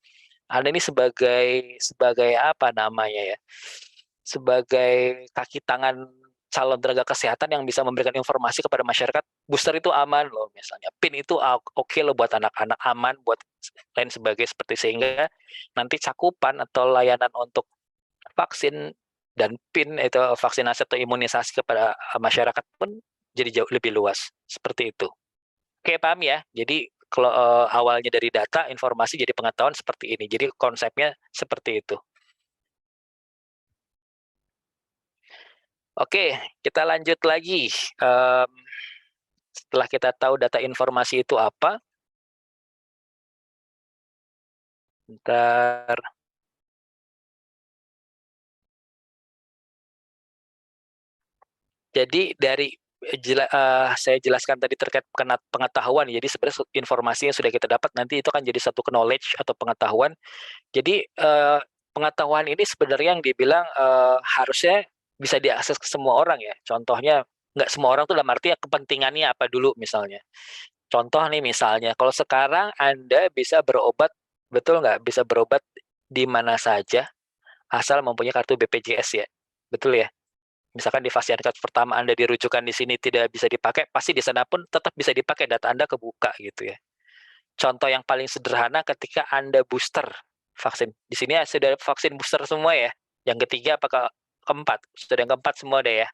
Anda ini sebagai apa namanya ya? Sebagai kaki tangan calon tenaga kesehatan yang bisa memberikan informasi kepada masyarakat, booster itu aman loh misalnya, PIN itu oke loh buat anak-anak, aman buat lain sebagai seperti, sehingga nanti cakupan atau layanan untuk vaksin dan PIN itu vaksinasi atau imunisasi kepada masyarakat pun jadi jauh lebih luas seperti itu. Oke, paham ya? Jadi kalau awalnya dari data, informasi jadi pengetahuan seperti ini. Jadi konsepnya seperti itu. Oke, kita lanjut lagi. Setelah kita tahu data informasi itu apa, bentar. Jadi dari saya jelaskan tadi terkait pengetahuan. Jadi sebenarnya informasi yang sudah kita dapat nanti itu akan jadi satu knowledge atau pengetahuan. Jadi pengetahuan ini sebenarnya yang dibilang harusnya bisa diakses ke semua orang ya. Contohnya nggak semua orang tuh dalam arti kepentingannya apa dulu misalnya. Contoh nih misalnya, kalau sekarang Anda bisa berobat Betul nggak? Bisa berobat di mana saja asal mempunyai kartu BPJS ya. Betul ya? Misalkan di fasilitas pertama Anda dirujukan di sini tidak bisa dipakai, pasti di sana pun tetap bisa dipakai, data Anda kebuka gitu ya. Contoh yang paling sederhana ketika Anda booster vaksin. Di sini sudah vaksin booster semua ya. Yang ketiga apakah keempat? Sudah yang keempat semua deh ya.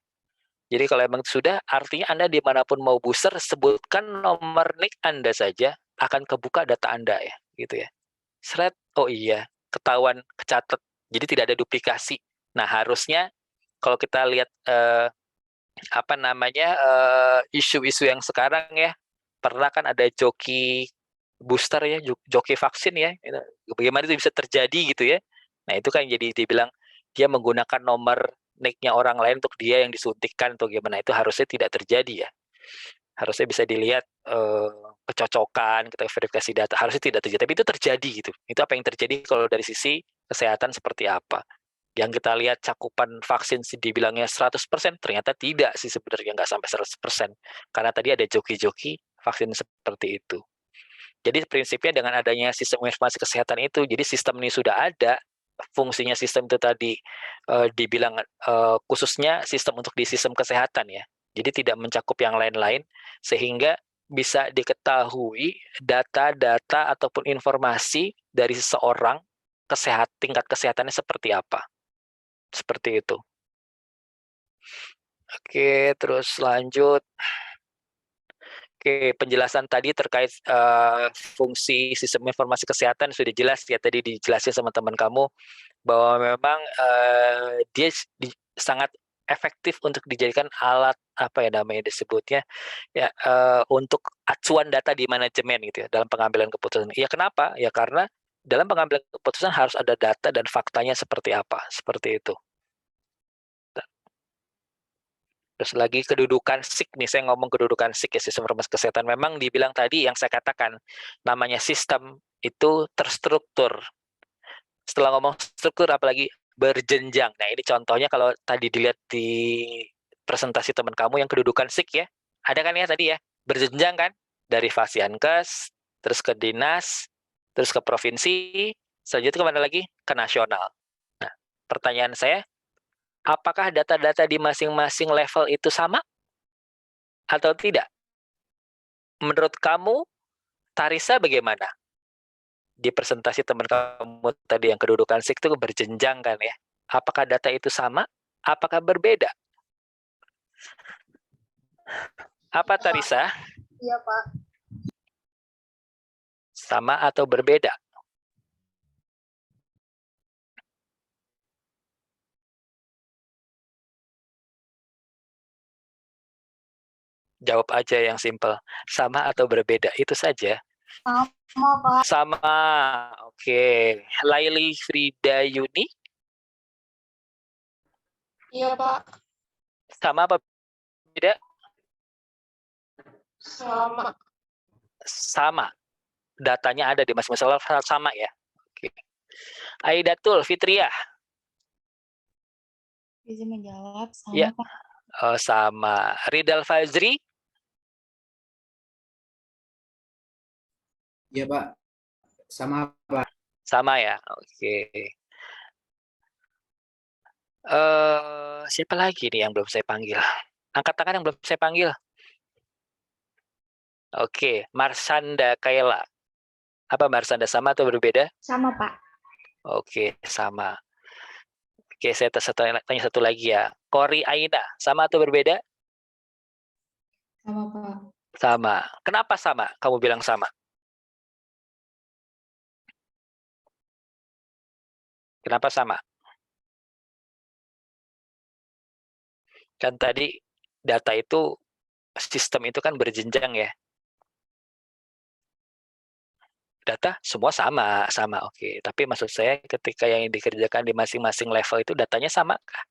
Jadi kalau emang sudah, artinya Anda dimanapun mau booster, sebutkan nomor NIK Anda saja, akan kebuka data Anda ya, gitu ya. Seret, oh iya, ketahuan, kecatat. Jadi tidak ada duplikasi. Nah harusnya kalau kita lihat isu-isu yang sekarang ya, pernah kan ada joki booster ya, joki vaksin ya, bagaimana itu bisa terjadi gitu ya. Nah itu kan jadi dibilang dia menggunakan nomor NIK-nya orang lain untuk dia yang disuntikkan atau gimana, itu harusnya tidak terjadi ya. Harusnya bisa dilihat kecocokan, kita verifikasi data, harusnya tidak terjadi, tapi itu terjadi gitu. Itu apa yang terjadi kalau dari sisi kesehatan seperti apa. Yang kita lihat cakupan vaksin dibilangnya 100%, ternyata tidak sih sebenarnya, nggak sampai 100%. Karena tadi ada joki-joki vaksin seperti itu. Jadi prinsipnya dengan adanya sistem informasi kesehatan itu, jadi sistem ini sudah ada, fungsinya sistem itu tadi dibilang khususnya sistem untuk di sistem kesehatan ya. Jadi tidak mencakup yang lain-lain, sehingga bisa diketahui data-data ataupun informasi dari seseorang tingkat kesehatannya seperti apa. Seperti itu. Oke, terus lanjut. Oke, penjelasan tadi terkait fungsi sistem informasi kesehatan sudah jelas ya, tadi dijelasin sama teman kamu bahwa memang dia sangat efektif untuk dijadikan alat apa ya namanya disebutnya ya untuk acuan data di manajemen gitu ya dalam pengambilan keputusan. Ya kenapa? Ya karena dalam pengambilan keputusan harus ada data dan faktanya seperti apa, seperti itu. Terus lagi kedudukan SIK nih, saya ngomong kedudukan SIK ya, sistem informasi kesehatan. Memang dibilang tadi yang saya katakan, namanya sistem itu terstruktur. Setelah ngomong struktur, apalagi berjenjang. Nah ini contohnya kalau tadi dilihat di presentasi teman kamu yang kedudukan SIK ya, ada kan ya tadi ya, berjenjang kan? Dari Fasiankes, terus ke dinas, terus ke provinsi, selanjutnya kemana lagi? Ke nasional. Nah, pertanyaan saya, apakah data-data di masing-masing level itu sama atau tidak? Menurut kamu, Tarisa bagaimana? Di presentasi teman kamu tadi yang kedudukan SIK itu berjenjang kan ya? Apakah data itu sama? Apakah berbeda? Apa Tarisa? Iya, Pak. Sama atau berbeda? Jawab aja yang simple. Sama atau berbeda, itu saja. Sama, Pak. Sama. Oke. Laili Frida Yuni? Iya, Pak. Sama apa beda? Sama. Sama. Datanya ada di masing-masing level sama ya. Oke. Aidatul Fitriah. Izin menjawab, sama Ya. Pak. Oh, sama. Ridal Fazri? Iya, Pak. Sama, Pak. Sama ya. Oke. Siapa lagi nih yang belum saya panggil? Angkat tangan yang belum saya panggil. Oke, Marsanda Kaila. Apa Marsanda, sama atau berbeda? Sama, Pak. Oke, sama. Oke, saya tanya satu lagi ya. Kori Aina, sama atau berbeda? Sama, Pak. Sama. Kenapa sama? Kamu bilang sama. Kenapa sama? Kan tadi data itu, sistem itu kan berjenjang ya. Data semua sama, oke. Tapi maksud saya ketika yang dikerjakan di masing-masing level itu datanya sama kah?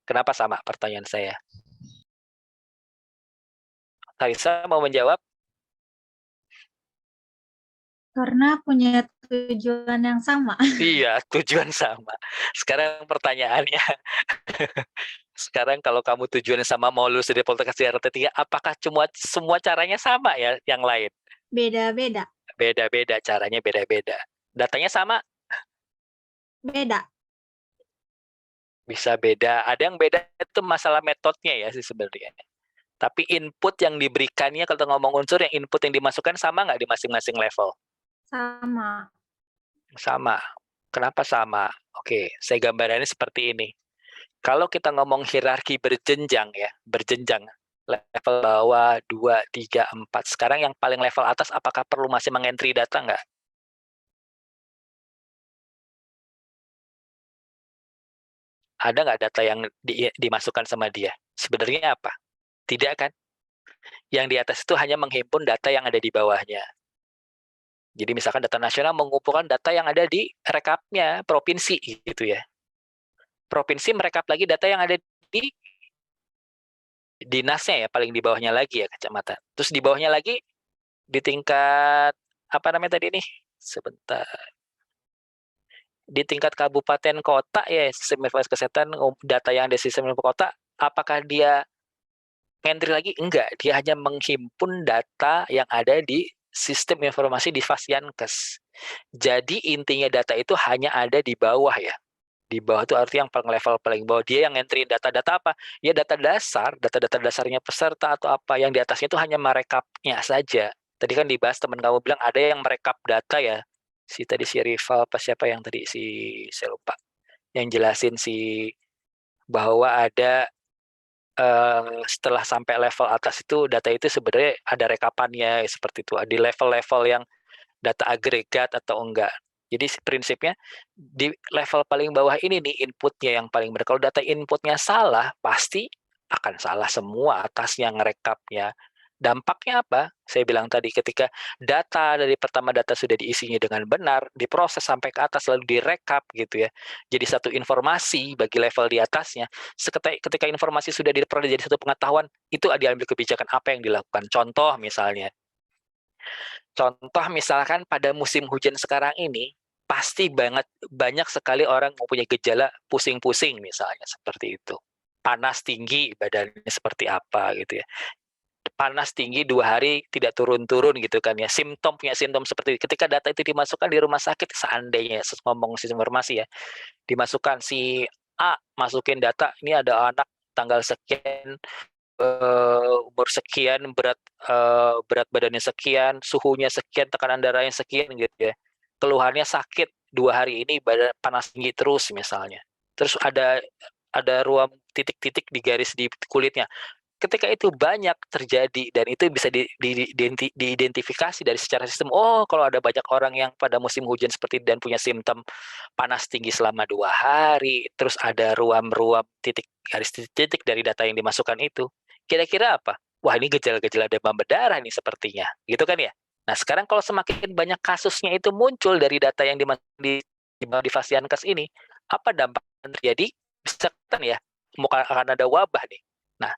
Kenapa sama? Pertanyaan saya. Tarisa mau menjawab? Karena punya tujuan yang sama. Iya, tujuan sama. Sekarang pertanyaannya, sekarang kalau kamu tujuannya sama mau lulus dari Politeknik RT3, apakah semua caranya sama ya yang lain? Beda-beda. Beda-beda, caranya beda-beda. Datanya sama? Beda. Bisa beda. Ada yang beda itu masalah metodenya ya sih sebenarnya. Tapi input yang diberikannya, kalau ngomong unsur, yang input yang dimasukkan sama nggak di masing-masing level? Sama. Sama. Kenapa sama? Oke, saya gambarannya seperti ini. Kalau kita ngomong hierarki berjenjang ya, berjenjang. Level bawah, 2, 3, 4. Sekarang yang paling level atas, apakah perlu masih mengentry data nggak? Ada nggak data yang dimasukkan sama dia? Sebenarnya apa? Tidak kan? Yang di atas itu hanya menghimpun data yang ada di bawahnya. Jadi misalkan data nasional mengumpulkan data yang ada di rekapnya provinsi gitu ya. Provinsi merekap lagi data yang ada di dinasnya ya, paling di bawahnya lagi ya, kecamatan. Terus di bawahnya lagi di tingkat apa namanya tadi nih? Sebentar. Di tingkat kabupaten kota ya, sistem informasi kesehatan, data yang ada di sistem informasi kota, apakah dia entry lagi? Enggak, dia hanya menghimpun data yang ada di sistem informasi di Fasiankes. Jadi intinya data itu hanya ada di bawah ya. Di bawah itu artinya yang paling level paling bawah. Dia yang entry data-data apa? Ya data dasar, data-data dasarnya peserta atau apa. Yang di atasnya itu hanya merekapnya saja. Tadi kan dibahas teman kamu bilang ada yang merekap data ya. Tadi si rival apa siapa yang tadi saya lupa. Yang jelasin bahwa ada setelah sampai level atas itu data itu sebenarnya ada rekapannya seperti itu. Di level-level yang data agregat atau enggak. Jadi prinsipnya di level paling bawah ini nih inputnya yang paling benar. Kalau data inputnya salah, pasti akan salah semua atasnya ngerekapnya. Dampaknya apa? Saya bilang tadi ketika data dari pertama data sudah diisinya dengan benar, diproses sampai ke atas lalu direkap gitu ya. Jadi satu informasi bagi level di atasnya. Ketika informasi sudah diperoleh jadi satu pengetahuan, itu diambil kebijakan apa yang dilakukan. Contoh misalkan pada musim hujan sekarang ini, pasti banyak sekali orang mempunyai gejala pusing-pusing misalnya seperti itu. Panas tinggi badannya seperti apa gitu ya. Panas tinggi 2 hari tidak turun-turun gitu kan ya. Punya simptom seperti itu. Ketika data itu dimasukkan di rumah sakit, seandainya ngomong sistem informasi ya, dimasukkan si A, masukin data, ini ada anak tanggal sekian, umur sekian, berat badannya sekian, suhunya sekian, tekanan darahnya sekian gitu ya. Keluhannya sakit 2 hari ini, badan panas tinggi terus misalnya. Terus ada ruam titik-titik di garis di kulitnya. Ketika itu banyak terjadi dan itu bisa diidentifikasi dari secara sistem. Oh, kalau ada banyak orang yang pada musim hujan seperti itu dan punya simptom panas tinggi selama 2 hari, terus ada ruam-ruam titik garis titik dari data yang dimasukkan itu. Kira-kira apa? Wah, ini gejala-gejala demam berdarah nih sepertinya. Gitu kan ya? Nah, sekarang kalau semakin banyak kasusnya itu muncul dari data yang di Fasiankes ini, apa dampak yang terjadi? Bisa kan ya, akan ada wabah nih. Nah,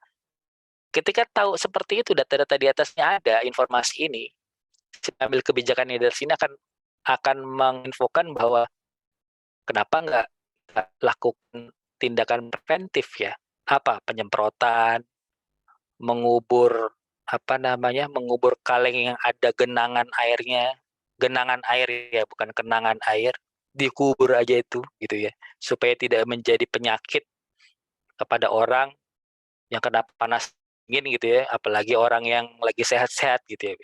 ketika tahu seperti itu, data-data di atasnya ada informasi ini, ambil kebijakannya dari sini akan menginfokan bahwa kenapa nggak lakukan tindakan preventif ya? Apa? Penyemprotan, mengubur mengubur kaleng yang ada genangan airnya, genangan air ya, bukan kenangan air, dikubur aja itu gitu ya, supaya tidak menjadi penyakit kepada orang yang kena panas dingin gitu ya, apalagi orang yang lagi sehat-sehat gitu ya.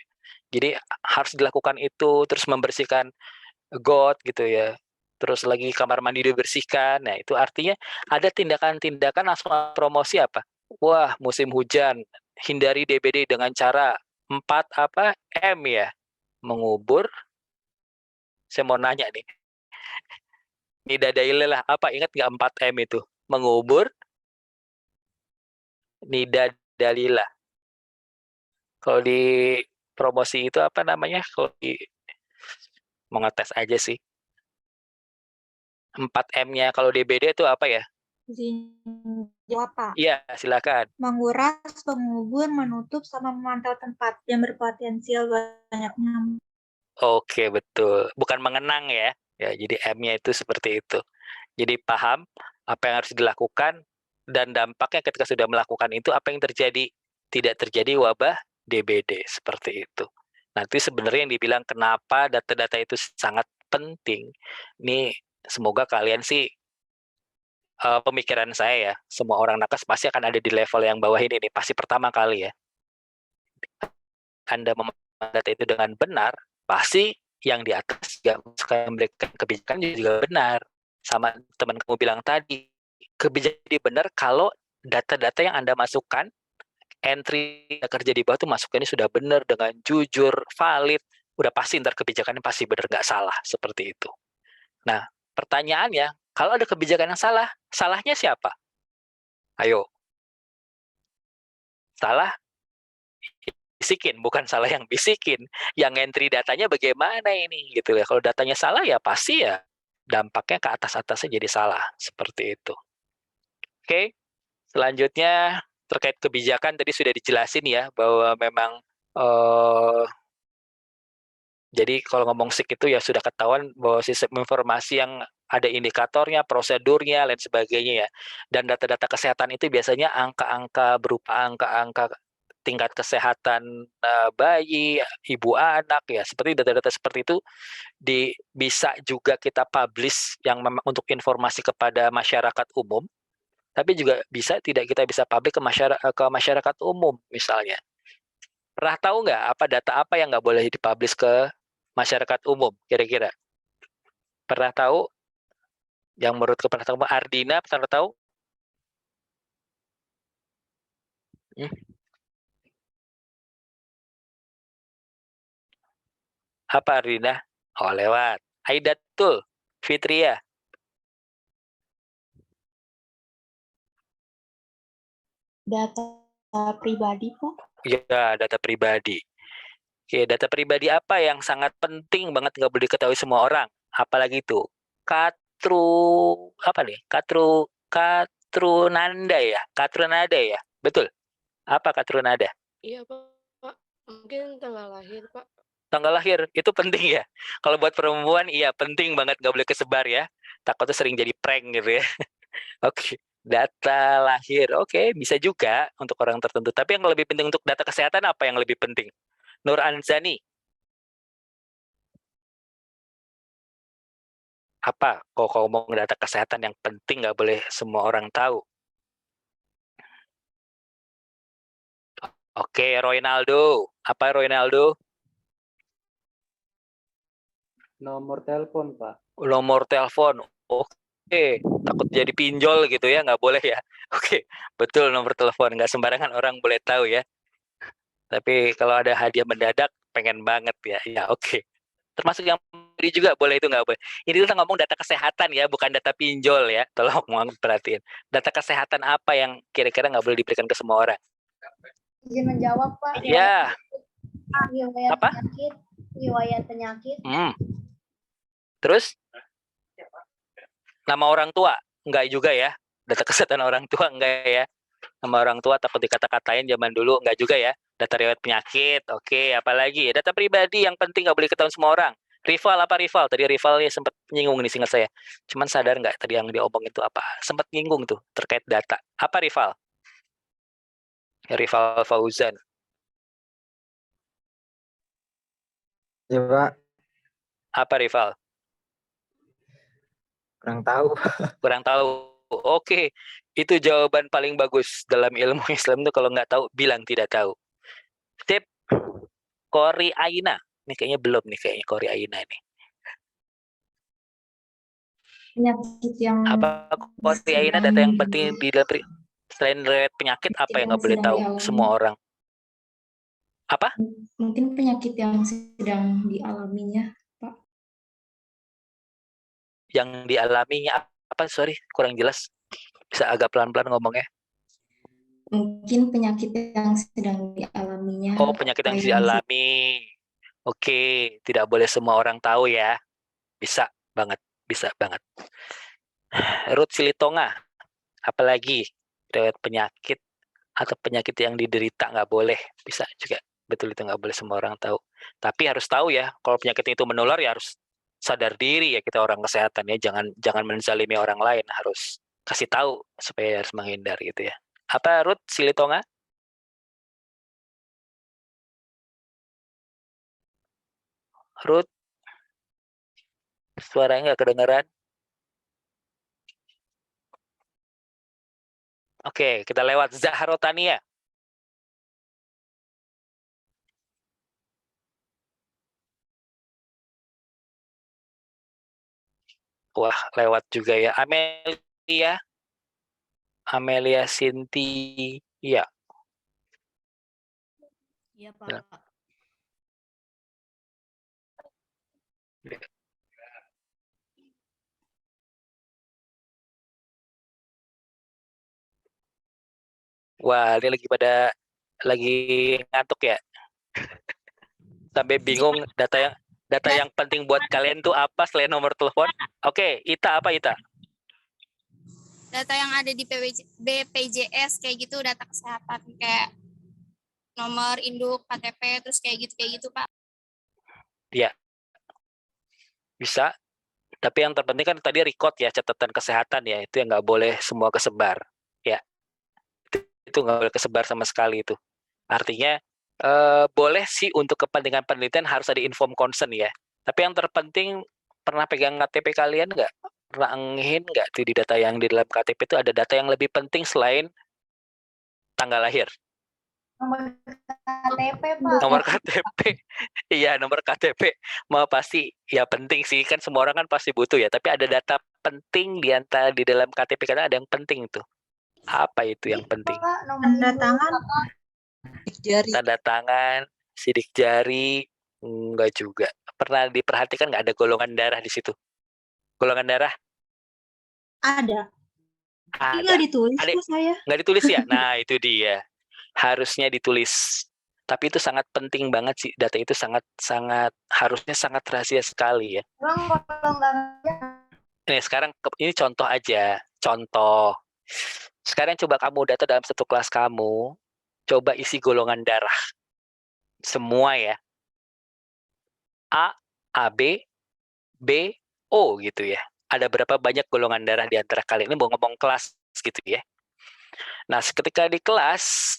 Jadi harus dilakukan itu, terus membersihkan got gitu ya, terus lagi kamar mandi dibersihkan. Nah itu artinya ada tindakan-tindakan langsung promosi apa? Wah, musim hujan, hindari DBD dengan cara 4M ya, mengubur. Saya mau nanya nih, nidadailah apa, ingat nggak 4M itu? Mengubur, nidadalilah. Kalau di promosi itu apa namanya? Kalau mau ngetes aja sih. 4M-nya kalau DBD itu apa ya? Jawab, Pak. Iya, silakan. Menguras, mengubur, menutup, sama memantau tempat yang berpotensial banyak nyamuk. Oke, betul. Bukan mengenang ya. Ya, jadi M-nya itu seperti itu. Jadi paham apa yang harus dilakukan dan dampaknya ketika sudah melakukan itu apa yang terjadi. Tidak terjadi wabah DBD seperti itu. Nanti sebenarnya yang dibilang kenapa data-data itu sangat penting, ini semoga kalian sih pemikiran saya ya, semua orang nakes pasti akan ada di level yang bawah ini nih, pasti pertama kali ya. Anda memahami data itu dengan benar, pasti yang di atas juga memberikan kebijakan juga benar. Sama teman kamu bilang tadi, kebijakan benar kalau data-data yang Anda masukkan, entry kerja di bawah itu masukannya sudah benar, dengan jujur, valid, udah pasti ntar kebijakannya pasti benar, nggak salah, seperti itu. Nah, pertanyaannya, kalau ada kebijakan yang salah, salahnya siapa? Ayo. Salah bisikin, bukan salah yang bisikin. Yang entry datanya bagaimana ini gitu ya. Kalau datanya salah ya pasti ya dampaknya ke atas-atasnya jadi salah, seperti itu. Oke. Selanjutnya terkait kebijakan tadi sudah dijelasin ya bahwa memang jadi kalau ngomong SIK itu ya sudah ketahuan bahwa sistem informasi yang ada indikatornya, prosedurnya, lain sebagainya ya. Dan data-data kesehatan itu biasanya angka-angka berupa angka-angka tingkat kesehatan bayi, ibu anak ya. Seperti data-data seperti itu bisa juga kita publish yang memang untuk informasi kepada masyarakat umum. Tapi juga tidak kita bisa publish ke masyarakat umum misalnya. Pernah tahu nggak data apa yang nggak boleh dipublish ke masyarakat umum kira-kira? Pernah tahu? Yang menurut pernah tahu Ardina pernah tahu? Apa Ardina? Oh lewat. Aidatul Fitria. Data pribadi, Pak. Ya, data pribadi. Oke, data pribadi apa yang sangat penting banget nggak boleh diketahui semua orang? Apalagi itu? Katrunanda ya? Katrunada ya? Betul? Apa Katrunada? Iya, Pak. Mungkin tanggal lahir, Pak. Tanggal lahir, itu penting ya? Kalau buat perempuan, iya penting banget, nggak boleh kesebar ya. Takutnya sering jadi prank gitu ya. Oke, data lahir. Oke, bisa juga untuk orang tertentu. Tapi yang lebih penting untuk data kesehatan apa yang lebih penting? Nur Anzani. Apa? Kok ngomong data kesehatan yang penting nggak boleh semua orang tahu? Oke, Roynaldo. Apa Roynaldo? Nomor telepon, Pak. Nomor telepon. Oke, takut jadi pinjol gitu ya, nggak boleh ya. Oke, betul nomor telepon. Nggak sembarangan orang boleh tahu ya. Tapi kalau ada hadiah mendadak, pengen banget ya. Ya, oke. Termasuk yang beli juga boleh, itu nggak boleh. Ini kita ngomong data kesehatan ya, bukan data pinjol ya. Tolong perhatiin. Data kesehatan apa yang kira-kira nggak boleh diberikan ke semua orang? Izin menjawab, Pak. Ya. Riwayat Apa? penyakit. Riwayat penyakit. Terus? Nama orang tua? Enggak juga ya. Data kesehatan orang tua enggak ya. Nama orang tua takut dikata-katain zaman dulu, enggak juga ya. Data riwayat penyakit, oke. Apalagi data pribadi yang penting nggak boleh ketahuan semua orang. Rival apa rival? Tadi rivalnya sempat nyinggung nih, seingat saya. Cuman sadar nggak tadi yang dia omong itu apa? Sempat nyinggung tuh terkait data. Apa rival? Rival Fauzan. Ya, Pak. Apa rival? Kurang tahu. Kurang tahu. Oke, itu jawaban paling bagus dalam ilmu Islam tuh, kalau nggak tahu bilang tidak tahu. Tip Kori Aina. Ini kayaknya belum nih, kayaknya Kori Aina nih. Penyakit yang apa Kori Aina data yang penting di dalam selain riwayat penyakit apa yang nggak boleh tahu semua orang? Apa? Mungkin penyakit yang sedang dialaminya, Pak. Yang dialaminya apa? Sorry, kurang jelas. Bisa agak pelan-pelan ngomongnya. Mungkin penyakit yang sedang dialaminya. Oh, penyakit yang dialami. Oke, tidak boleh semua orang tahu ya. Bisa banget, bisa banget. Ruth Silitonga, apalagi riwayat penyakit atau penyakit yang diderita nggak boleh, bisa juga. Betul, itu nggak boleh semua orang tahu. Tapi harus tahu ya, kalau penyakit itu menular ya harus sadar diri ya, kita orang kesehatan ya, jangan menzalimi orang lain, harus kasih tahu supaya harus menghindar gitu ya. Apa Ruth Silitonga? Ruth, suaranya nggak kedengeran. Oke, kita lewat Zahrotania. Wah, lewat juga ya. Amelia Sinti. Iya. Iya, Pak. Wah, ini lagi ngantuk ya. Sampai bingung data yang penting buat kalian tuh apa selain nomor telepon? Oke, Ita apa Ita? Data yang ada di BPJS kayak gitu, data kesehatan kayak nomor induk, KTP, terus kayak gitu Pak. Iya. Bisa. Tapi yang terpenting kan tadi record ya, catatan kesehatan ya, itu yang nggak boleh semua kesebar. Ya, itu nggak boleh kesebar sama sekali itu. Artinya boleh sih untuk kepentingan penelitian harus ada inform consent ya. Tapi yang terpenting pernah pegang KTP kalian nggak? Pernah ngehin nggak tuh di data yang di dalam KTP itu ada data yang lebih penting selain tanggal lahir? Nomor KTP, Pak. Nomor KTP. Iya, nomor KTP. Mau pasti ya penting sih, kan semua orang kan pasti butuh ya, tapi ada data penting di dalam KTP karena ada yang penting tuh. Apa itu yang penting? Tanda tangan. Tanda tangan, sidik jari, enggak juga. Pernah diperhatikan nggak ada golongan darah di situ? Golongan darah? Ada. Ada. Nggak ditulis kok saya. Nggak ditulis ya? Nah, itu dia. Harusnya ditulis. Tapi itu sangat penting banget sih, data itu harusnya sangat rahasia sekali ya. Ini sekarang ini contoh aja, contoh. Sekarang coba kamu data dalam satu kelas kamu, coba isi golongan darah. Semua ya. A, AB, B, O gitu ya. Ada berapa banyak golongan darah di antara kalian? Ini mau ngomong kelas gitu ya. Nah, ketika di kelas,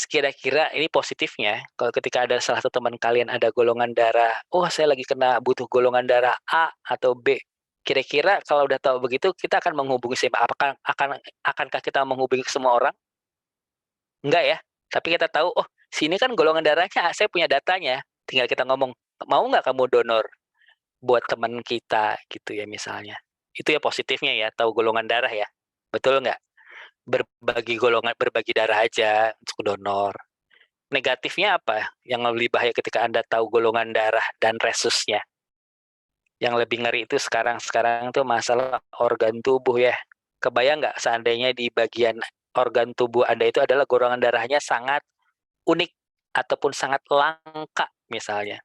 kira-kira ini positifnya, kalau ketika ada salah satu teman kalian ada golongan darah, oh saya lagi butuh golongan darah A atau B. Kira-kira kalau udah tahu begitu, kita akan menghubungi siapa? Akankah kita menghubungi semua orang? Enggak ya. Tapi kita tahu, oh sini kan golongan darahnya, saya punya datanya. Tinggal kita ngomong, mau nggak kamu donor buat teman kita gitu ya misalnya. Itu ya positifnya ya, tahu golongan darah ya. Betul nggak? Berbagi darah aja untuk donor. Negatifnya apa? Yang lebih bahaya ketika Anda tahu golongan darah dan resusnya. Yang lebih ngeri itu sekarang tuh masalah organ tubuh ya. Kebayang nggak seandainya di bagian organ tubuh Anda itu adalah golongan darahnya sangat unik ataupun sangat langka misalnya.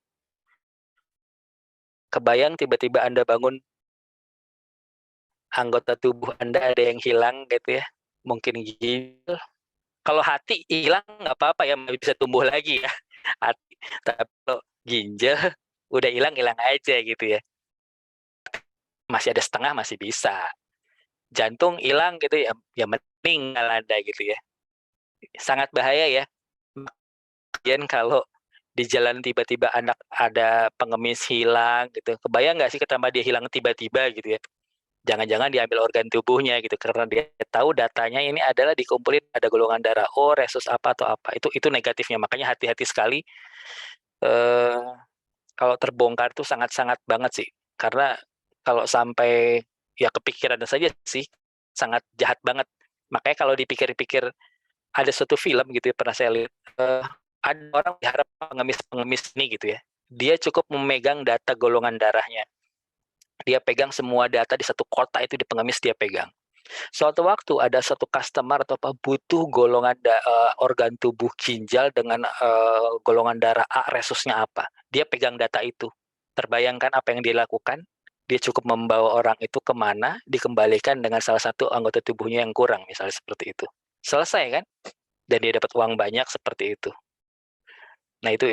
Kebayang tiba-tiba Anda bangun anggota tubuh Anda ada yang hilang gitu ya. Mungkin ginjal. Kalau hati hilang nggak apa-apa ya, bisa tumbuh lagi ya. Hati. Tapi kalau ginjal udah hilang aja gitu ya. Masih ada setengah masih bisa. Jantung hilang gitu ya, ya meninggal Anda gitu ya. Sangat bahaya ya. Kemudian kalau di jalan tiba-tiba anak ada pengemis hilang gitu. Kebayang nggak sih ketambah dia hilang tiba-tiba gitu ya. Jangan-jangan diambil organ tubuhnya gitu karena dia tahu datanya ini adalah dikumpulin ada golongan darah O, resus apa atau apa. Itu negatifnya. Makanya hati-hati sekali kalau terbongkar tuh sangat-sangat banget sih. Karena kalau sampai ya kepikiran saja sih sangat jahat banget. Makanya kalau dipikir-pikir ada suatu film gitu ya pernah saya lihat ada orang berharap pengemis ini gitu ya. Dia cukup memegang data golongan darahnya. Dia pegang semua data di satu kota itu di pengemis dia pegang. Suatu waktu ada satu customer atau apa butuh golongan organ tubuh ginjal dengan golongan darah A resusnya apa. Dia pegang data itu. Terbayangkan apa yang dia lakukan? Dia cukup membawa orang itu kemana, dikembalikan dengan salah satu anggota tubuhnya yang kurang, misalnya seperti itu. Selesai kan? Dan dia dapat uang banyak seperti itu. Nah itu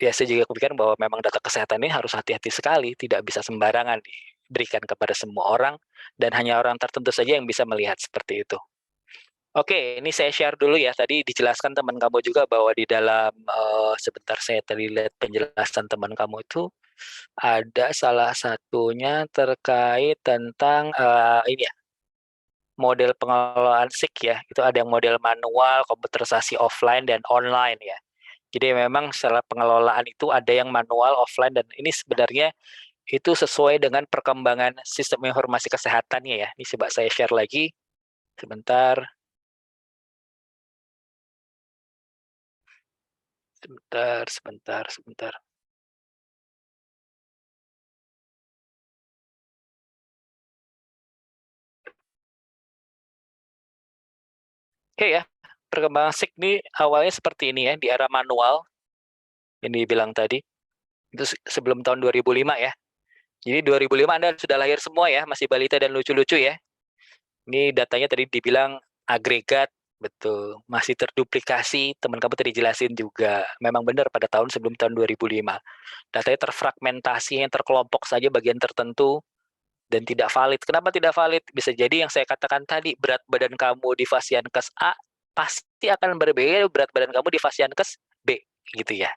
ya saya juga kepikiran bahwa memang data kesehatan ini harus hati-hati sekali, tidak bisa sembarangan diberikan kepada semua orang, dan hanya orang tertentu saja yang bisa melihat seperti itu. Oke, ini saya share dulu ya, tadi dijelaskan teman kamu juga bahwa di dalam, sebentar saya tadi lihat penjelasan teman kamu itu, Ada salah satunya terkait tentang ini ya, model pengelolaan SIK ya. Itu ada yang model manual, komputerisasi offline dan online ya. Jadi memang secara pengelolaan itu ada yang manual, offline, dan ini sebenarnya itu sesuai dengan perkembangan sistem informasi kesehatannya ya. Ini coba saya share lagi sebentar. Sebentar. Oke ya, perkembangan SIK ini awalnya seperti ini ya, di era manual, yang dibilang tadi. Itu sebelum tahun 2005 ya. Jadi 2005 Anda sudah lahir semua ya, masih balita dan lucu-lucu ya. Ini datanya tadi dibilang agregat, betul. Masih terduplikasi, teman kamu tadi jelasin juga. Memang benar pada sebelum tahun 2005. Datanya terfragmentasi, yang terkelompok saja bagian tertentu, dan tidak valid. Kenapa tidak valid? Bisa jadi yang saya katakan tadi, berat badan kamu di Fasiankes A, pasti akan berbeda berat badan kamu di Fasiankes B, gitu ya.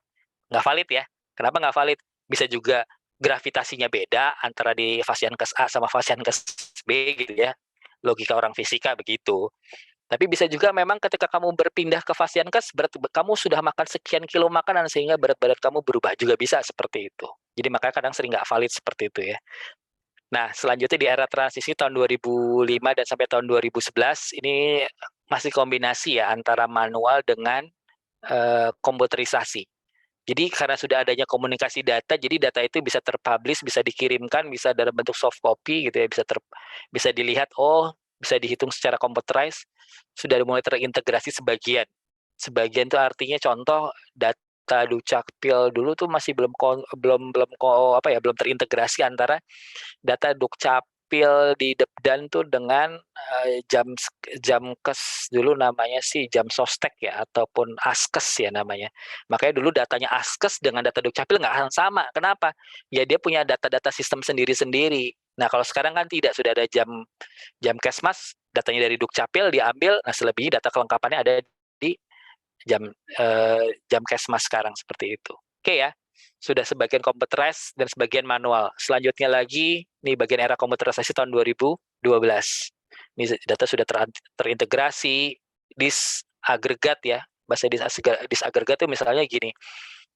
Nggak valid ya. Kenapa nggak valid? Bisa juga gravitasinya beda antara di Fasiankes A sama Fasiankes B, gitu ya. Logika orang fisika begitu. Tapi bisa juga memang ketika kamu berpindah ke Fasiankes, kamu sudah makan sekian kilo makanan sehingga berat badan kamu berubah, juga bisa seperti itu. Jadi makanya kadang sering nggak valid seperti itu ya. Nah, selanjutnya di era transisi tahun 2005 dan sampai tahun 2011, ini masih kombinasi ya antara manual dengan komputerisasi. Jadi karena sudah adanya komunikasi data, jadi data itu bisa terpublish, bisa dikirimkan, bisa dalam bentuk soft copy gitu ya, bisa dilihat, bisa dihitung secara computerized, sudah mulai terintegrasi sebagian. Sebagian itu artinya contoh data Dukcapil dulu tuh masih belum terintegrasi antara data Dukcapil di Depdan tuh dengan Jamkes dulu namanya sih jam sostek ya, ataupun Askes ya namanya. Makanya dulu datanya Askes dengan data Dukcapil nggak akan sama. Kenapa? Ya dia punya data-data sistem sendiri-sendiri. Nah kalau sekarang kan tidak, sudah ada Jamkesmas, datanya dari Dukcapil diambil, nah selebihnya data kelengkapannya ada di Jamkesmas sekarang seperti itu. Oke ya. Sudah sebagian komputerized dan sebagian manual. Selanjutnya lagi, nih bagian era komputerisasi tahun 2012. Ini data sudah terintegrasi, disagregat ya. Bahasa disagregat itu misalnya gini.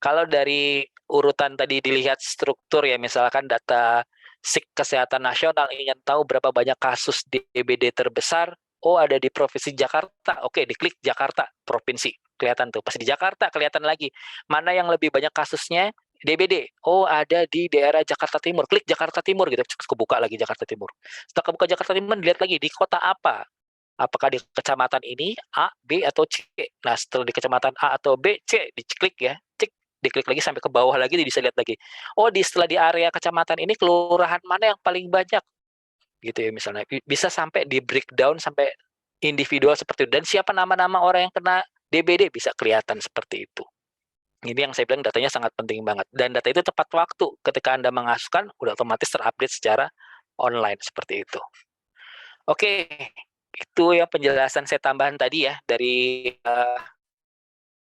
Kalau dari urutan tadi dilihat struktur ya, misalkan data SIK Kesehatan Nasional, ingin tahu berapa banyak kasus DBD terbesar, ada di Provinsi Jakarta. Oke, diklik Jakarta, provinsi. Kelihatan tuh. Pas di Jakarta, kelihatan lagi. Mana yang lebih banyak kasusnya? DBD. Ada di daerah Jakarta Timur. Klik Jakarta Timur gitu. Kebuka lagi Jakarta Timur. Setelah kebuka Jakarta Timur, dilihat lagi di kota apa. Apakah di kecamatan ini A, B, atau C. Nah, setelah di kecamatan A atau B, C, diklik ya. Diklik lagi sampai ke bawah lagi, bisa lihat lagi. Setelah di area kecamatan ini, kelurahan mana yang paling banyak? Gitu ya misalnya. Bisa sampai di breakdown sampai individual seperti itu. Dan siapa nama-nama orang yang kena DBD bisa kelihatan seperti itu. Ini yang saya bilang datanya sangat penting banget. Dan data itu tepat waktu. Ketika Anda mengasukkan, udah otomatis terupdate secara online seperti itu. Oke, itu ya penjelasan saya tambahan tadi ya dari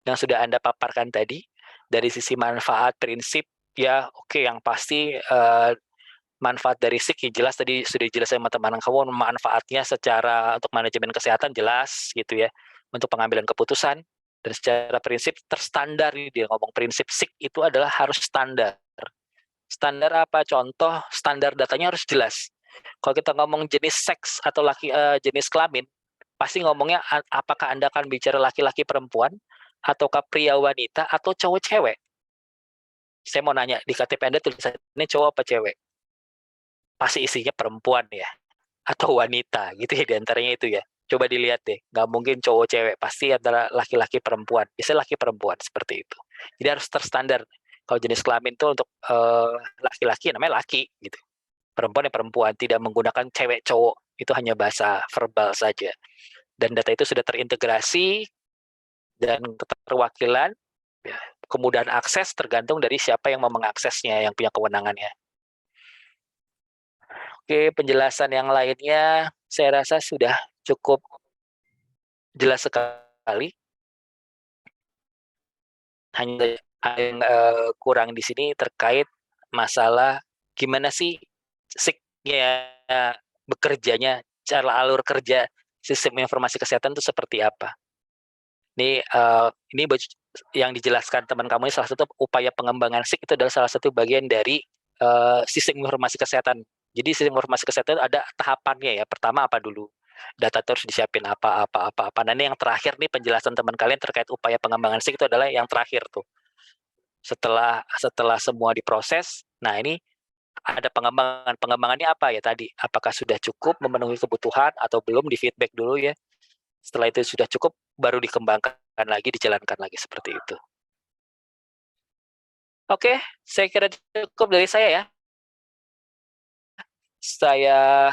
yang sudah Anda paparkan tadi. Dari sisi manfaat, prinsip, ya oke, yang pasti manfaat dari SIK ya jelas tadi sudah jelas sama teman-teman kamu, manfaatnya secara untuk manajemen kesehatan jelas gitu ya, untuk pengambilan keputusan, dan secara prinsip terstandar. Dia ngomong prinsip SIK itu adalah harus standar. Standar apa? Contoh, standar datanya harus jelas. Kalau kita ngomong jenis seks atau jenis kelamin, pasti ngomongnya apakah Anda akan bicara laki-laki perempuan, ataukah pria wanita, atau cowok cewek. Saya mau nanya, di KTP Anda tulisannya cowok apa cewek? Pasti isinya perempuan ya, atau wanita gitu ya, diantaranya itu ya. Coba dilihat deh, nggak mungkin cowok cewek, pasti antara laki-laki perempuan. Biasanya laki perempuan seperti itu. Jadi harus terstandar. Kalau jenis kelamin itu untuk laki-laki namanya laki gitu. Perempuan ya perempuan, tidak menggunakan cewek cowok, itu hanya bahasa verbal saja. Dan data itu sudah terintegrasi dan keterwakilan, ya, kemudahan akses tergantung dari siapa yang mau mengaksesnya, yang punya kewenangannya. Oke, penjelasan yang lainnya saya rasa sudah cukup jelas sekali. Hanya yang kurang di sini terkait masalah gimana sih SIK-nya bekerjanya, cara alur kerja sistem informasi kesehatan itu seperti apa. Ini yang dijelaskan teman kamu ini salah satu upaya pengembangan SIK itu adalah salah satu bagian dari sistem informasi kesehatan. Jadi sistem informasi kesehatan ada tahapannya ya. Pertama apa dulu? Data terus disiapin apa. Nah ini yang terakhir nih penjelasan teman kalian terkait upaya pengembangan SIK itu adalah yang terakhir tuh. Setelah semua diproses, nah ini ada pengembangannya apa ya tadi? Apakah sudah cukup memenuhi kebutuhan atau belum, di feedback dulu ya. Setelah itu sudah cukup, baru dikembangkan lagi, dijalankan lagi seperti itu. Oke, saya kira cukup dari saya ya. Saya